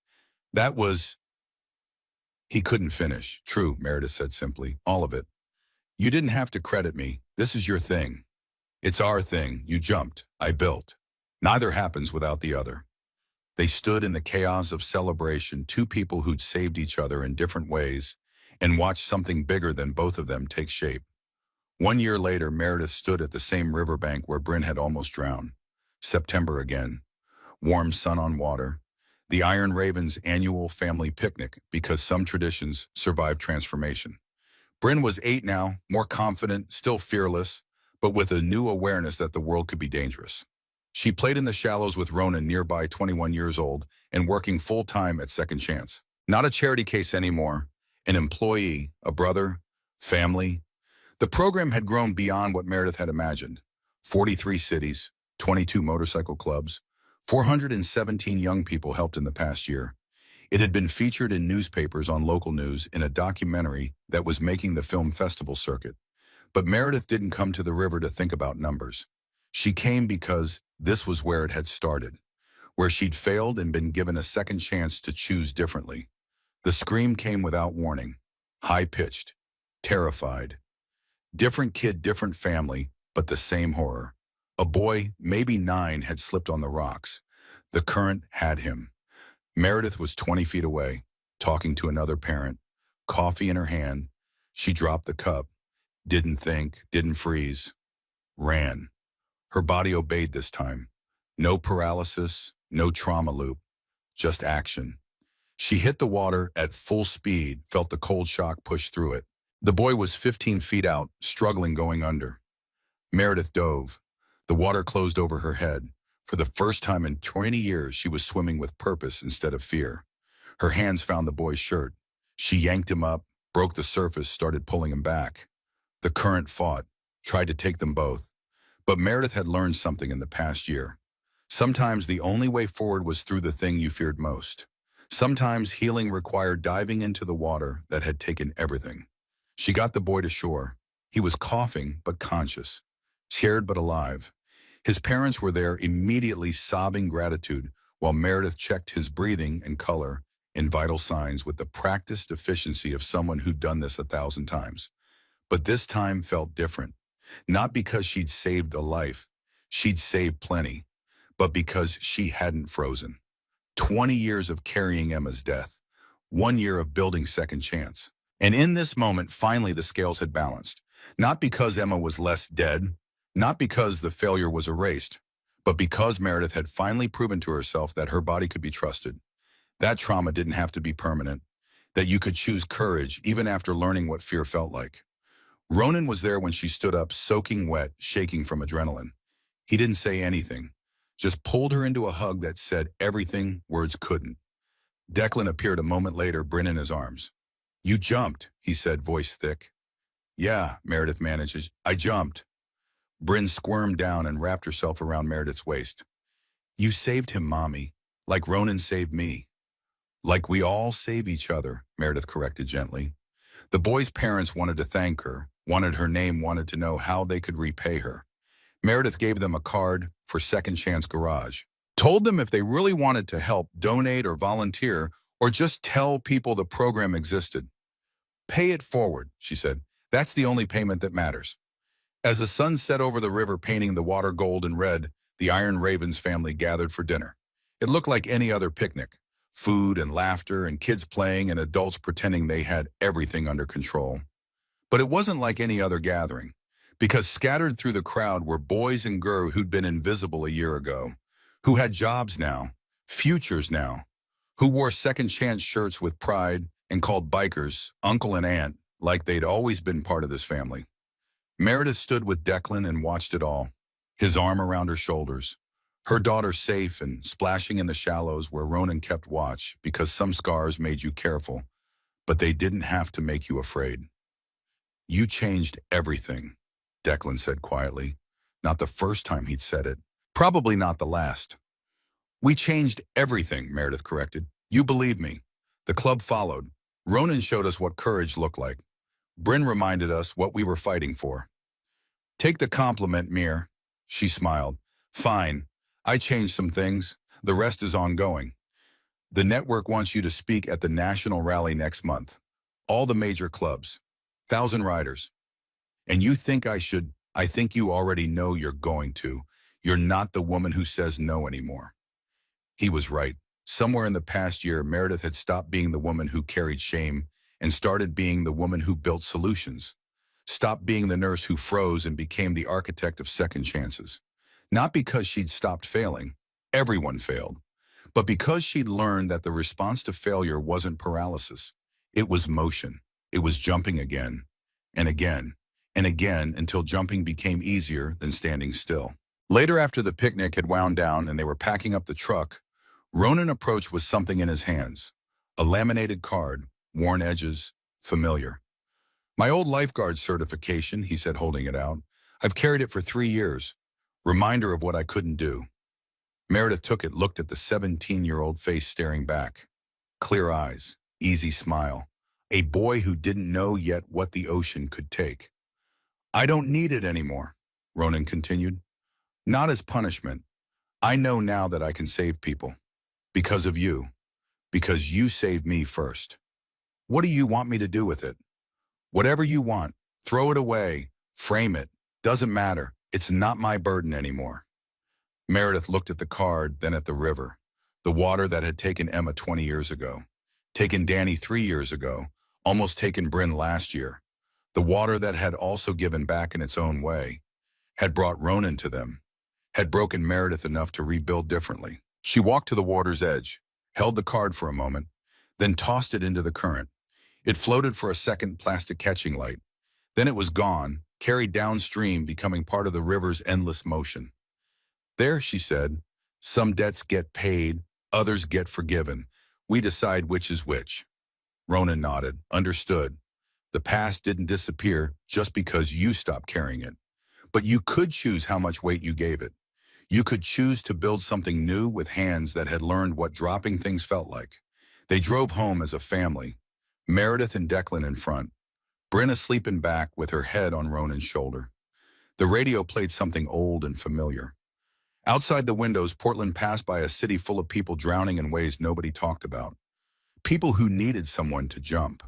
That was... He couldn't finish. True, Meredith said simply, all of it. You didn't have to credit me. This is your thing. It's our thing. You jumped. I built. Neither happens without the other. They stood in the chaos of celebration, two people who'd saved each other in different ways, and watched something bigger than both of them take shape. 1 year later, Meredith stood at the same riverbank where Bryn had almost drowned. September again. Warm sun on water. The Iron Raven's annual family picnic, because some traditions survive transformation. Bryn was 8 now, more confident, still fearless, but with a new awareness that the world could be dangerous. She played in the shallows with Ronan, nearby, 21 years old, and working full-time at Second Chance. Not a charity case anymore, an employee, a brother, family. The program had grown beyond what Meredith had imagined. 43 cities, 22 motorcycle clubs, 417 young people helped in the past year. It had been featured in newspapers, on local news, in a documentary that was making the film festival circuit. But Meredith didn't come to the river to think about numbers. She came because this was where it had started, where she'd failed and been given a second chance to choose differently. The scream came without warning, high-pitched, terrified. Different kid, different family, but the same horror. A boy, maybe 9, had slipped on the rocks. The current had him. Meredith was 20 feet away, talking to another parent, coffee in her hand. She dropped the cup, didn't think, didn't freeze, ran. Her body obeyed this time. No paralysis, no trauma loop, just action. She hit the water at full speed, felt the cold shock push through it. The boy was 15 feet out, struggling, going under. Meredith dove. The water closed over her head. For the first time in 20 years, she was swimming with purpose instead of fear. Her hands found the boy's shirt. She yanked him up, broke the surface, started pulling him back. The current fought, tried to take them both. But Meredith had learned something in the past year. Sometimes the only way forward was through the thing you feared most. Sometimes healing required diving into the water that had taken everything. She got the boy to shore. He was coughing but conscious, scared but alive. His parents were there immediately sobbing gratitude while Meredith checked his breathing and color and vital signs with the practiced efficiency of someone who'd done this 1,000 times. But this time felt different. Not because she'd saved a life, she'd saved plenty, but because she hadn't frozen. 20 years of carrying Emma's death, 1 year of building second chance. And in this moment, finally the scales had balanced. Not because Emma was less dead, not because the failure was erased, but because Meredith had finally proven to herself that her body could be trusted. That trauma didn't have to be permanent, that you could choose courage even after learning what fear felt like. Ronan was there when she stood up, soaking wet, shaking from adrenaline. He didn't say anything, just pulled her into a hug that said everything words couldn't. Declan appeared a moment later, Bryn in his arms. "You jumped," he said, voice thick. "Yeah," Meredith manages. "I jumped." Bryn squirmed down and wrapped herself around Meredith's waist. "You saved him, Mommy, like Ronan saved me." "Like we all save each other," Meredith corrected gently. The boy's parents wanted to thank her, wanted her name, wanted to know how they could repay her. Meredith gave them a card for Second Chance Garage. Told them if they really wanted to help, donate or volunteer, or just tell people the program existed. "Pay it forward," she said. "That's the only payment that matters." As the sun set over the river painting the water gold and red, the Iron Ravens family gathered for dinner. It looked like any other picnic. Food and laughter and kids playing and adults pretending they had everything under control. But it wasn't like any other gathering, because scattered through the crowd were boys and girls who'd been invisible a year ago, who had jobs now, futures now, who wore second chance shirts with pride and called bikers uncle and aunt like they'd always been part of this family. Meredith stood with Declan and watched it all, his arm around her shoulders, her daughter safe and splashing in the shallows where Ronan kept watch because some scars made you careful, but they didn't have to make you afraid. "You changed everything," Declan said quietly. Not the first time he'd said it. Probably not the last. "We changed everything," Meredith corrected. "You believe me." The club followed. Ronan showed us what courage looked like. Bryn reminded us what we were fighting for. "Take the compliment, Mir." She smiled. "Fine. I changed some things. The rest is ongoing. The network wants you to speak at the national rally next month. All the major clubs. 1,000 riders. And you think I should? I think you already know you're going to. You're not the woman who says no anymore." He was right. Somewhere in the past year, Meredith had stopped being the woman who carried shame and started being the woman who built solutions. Stopped being the nurse who froze and became the architect of second chances. Not because she'd stopped failing. Everyone failed. But because she'd learned that the response to failure wasn't paralysis. It was motion. It was jumping again, and again, and again until jumping became easier than standing still. Later, after the picnic had wound down and they were packing up the truck, Ronan approached with something in his hands. A laminated card, worn edges, familiar. "My old lifeguard certification," he said, holding it out. "I've carried it for 3 years. Reminder of what I couldn't do." Meredith took it, looked at the 17-year-old face staring back. Clear eyes, easy smile. A boy who didn't know yet what the ocean could take. "I don't need it anymore," Ronan continued. "Not as punishment. I know now that I can save people. Because of you. Because you saved me first. What do you want me to do with it? Whatever you want. Throw it away. Frame it. Doesn't matter. It's not my burden anymore." Meredith looked at the card, then at the river. The water that had taken Emma 20 years ago. Taken Danny 3 years ago. Almost taken Bryn last year. The water that had also given back in its own way. Had brought Ronan to them. Had broken Meredith enough to rebuild differently. She walked to the water's edge, held the card for a moment, then tossed it into the current. It floated for a second, plastic catching light. Then it was gone, carried downstream, becoming part of the river's endless motion. "There," she said, "some debts get paid, others get forgiven. We decide which is which." Ronan nodded, understood. The past didn't disappear just because you stopped carrying it. But you could choose how much weight you gave it. You could choose to build something new with hands that had learned what dropping things felt like. They drove home as a family, Meredith and Declan in front, Bryn asleep in back with her head on Ronan's shoulder. The radio played something old and familiar. Outside the windows, Portland passed by a city full of people drowning in ways nobody talked about. People who needed someone to jump.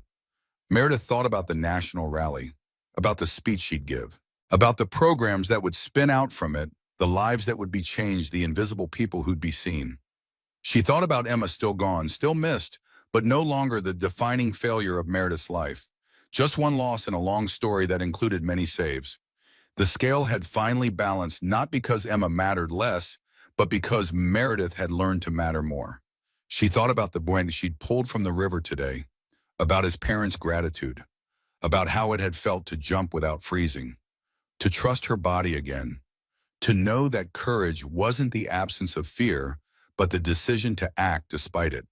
Meredith thought about the national rally, about the speech she'd give, about the programs that would spin out from it, the lives that would be changed, the invisible people who'd be seen. She thought about Emma still gone, still missed, but no longer the defining failure of Meredith's life. Just one loss in a long story that included many saves. The scale had finally balanced, not because Emma mattered less, but because Meredith had learned to matter more. She thought about the boy she'd pulled from the river today, about his parents' gratitude, about how it had felt to jump without freezing, to trust her body again, to know that courage wasn't the absence of fear, but the decision to act despite it.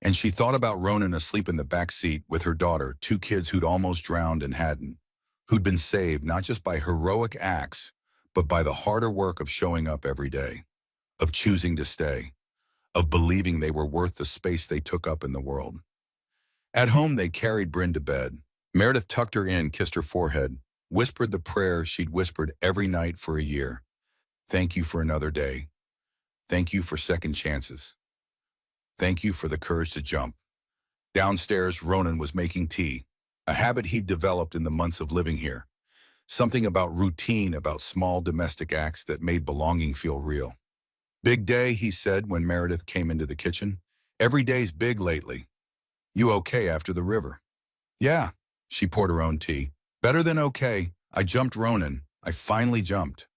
And she thought about Ronan asleep in the back seat with her daughter, two kids who'd almost drowned and hadn't, who'd been saved not just by heroic acts, but by the harder work of showing up every day, of choosing to stay, of believing they were worth the space they took up in the world. At home, they carried Bryn to bed. Meredith tucked her in, kissed her forehead, whispered the prayer she'd whispered every night for a year. Thank you for another day. Thank you for second chances. Thank you for the courage to jump. Downstairs, Ronan was making tea, a habit he'd developed in the months of living here. Something about routine, about small domestic acts that made belonging feel real. Big day, he said when Meredith came into the kitchen. Every day's big lately. You okay after the river? Yeah, she poured her own tea. Better than okay. I jumped Ronan. I finally jumped.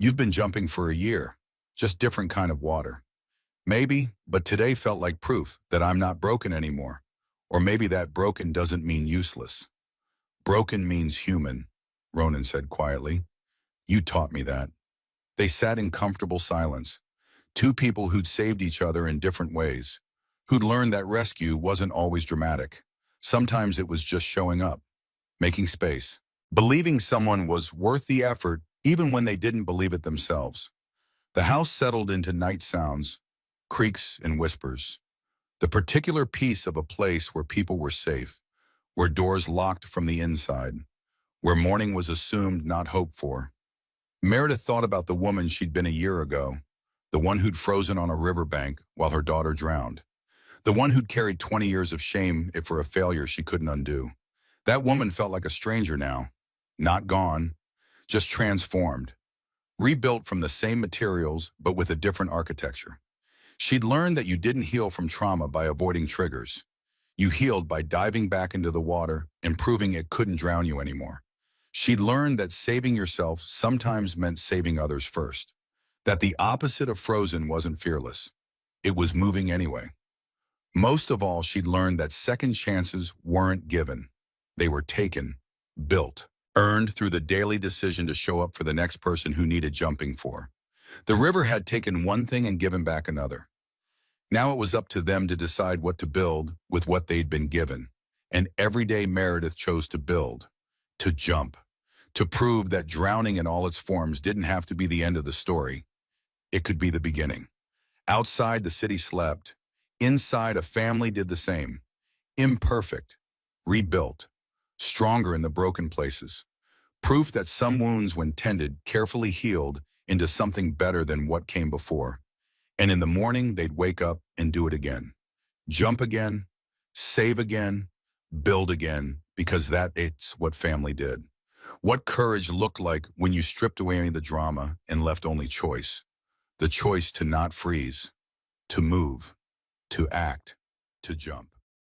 You've been jumping for a year. Just different kind of water. Maybe, but today felt like proof that I'm not broken anymore. Or maybe that broken doesn't mean useless. Broken means human, Ronan said quietly. You taught me that. They sat in comfortable silence. Two people who'd saved each other in different ways, who'd learned that rescue wasn't always dramatic. Sometimes it was just showing up, making space, believing someone was worth the effort even when they didn't believe it themselves. The house settled into night sounds, creaks and whispers. The particular piece of a place where people were safe, where doors locked from the inside, where morning was assumed, not hoped for. Meredith thought about the woman she'd been a year ago, the one who'd frozen on a riverbank while her daughter drowned, the one who'd carried 20 years of shame for a failure she couldn't undo. That woman felt like a stranger now, not gone, just transformed, rebuilt from the same materials but with a different architecture. She'd learned that you didn't heal from trauma by avoiding triggers. You healed by diving back into the water and proving it couldn't drown you anymore. She'd learned that saving yourself sometimes meant saving others first, that the opposite of frozen wasn't fearless. It was moving anyway. Most of all, she'd learned that second chances weren't given. They were taken, built, earned through the daily decision to show up for the next person who needed jumping for. The river had taken one thing and given back another. Now it was up to them to decide what to build with what they'd been given. And every day Meredith chose to build, to jump, to prove that drowning in all its forms didn't have to be the end of the story. It could be the beginning. Outside, the city slept. Inside, a family did the same. Imperfect, rebuilt, stronger in the broken places. Proof that some wounds, when tended, carefully healed into something better than what came before. And in the morning, they'd wake up and do it again. Jump again, save again, build again, because it's what family did. What courage looked like when you stripped away the drama and left only choice. The choice to not freeze, to move, to act, to jump.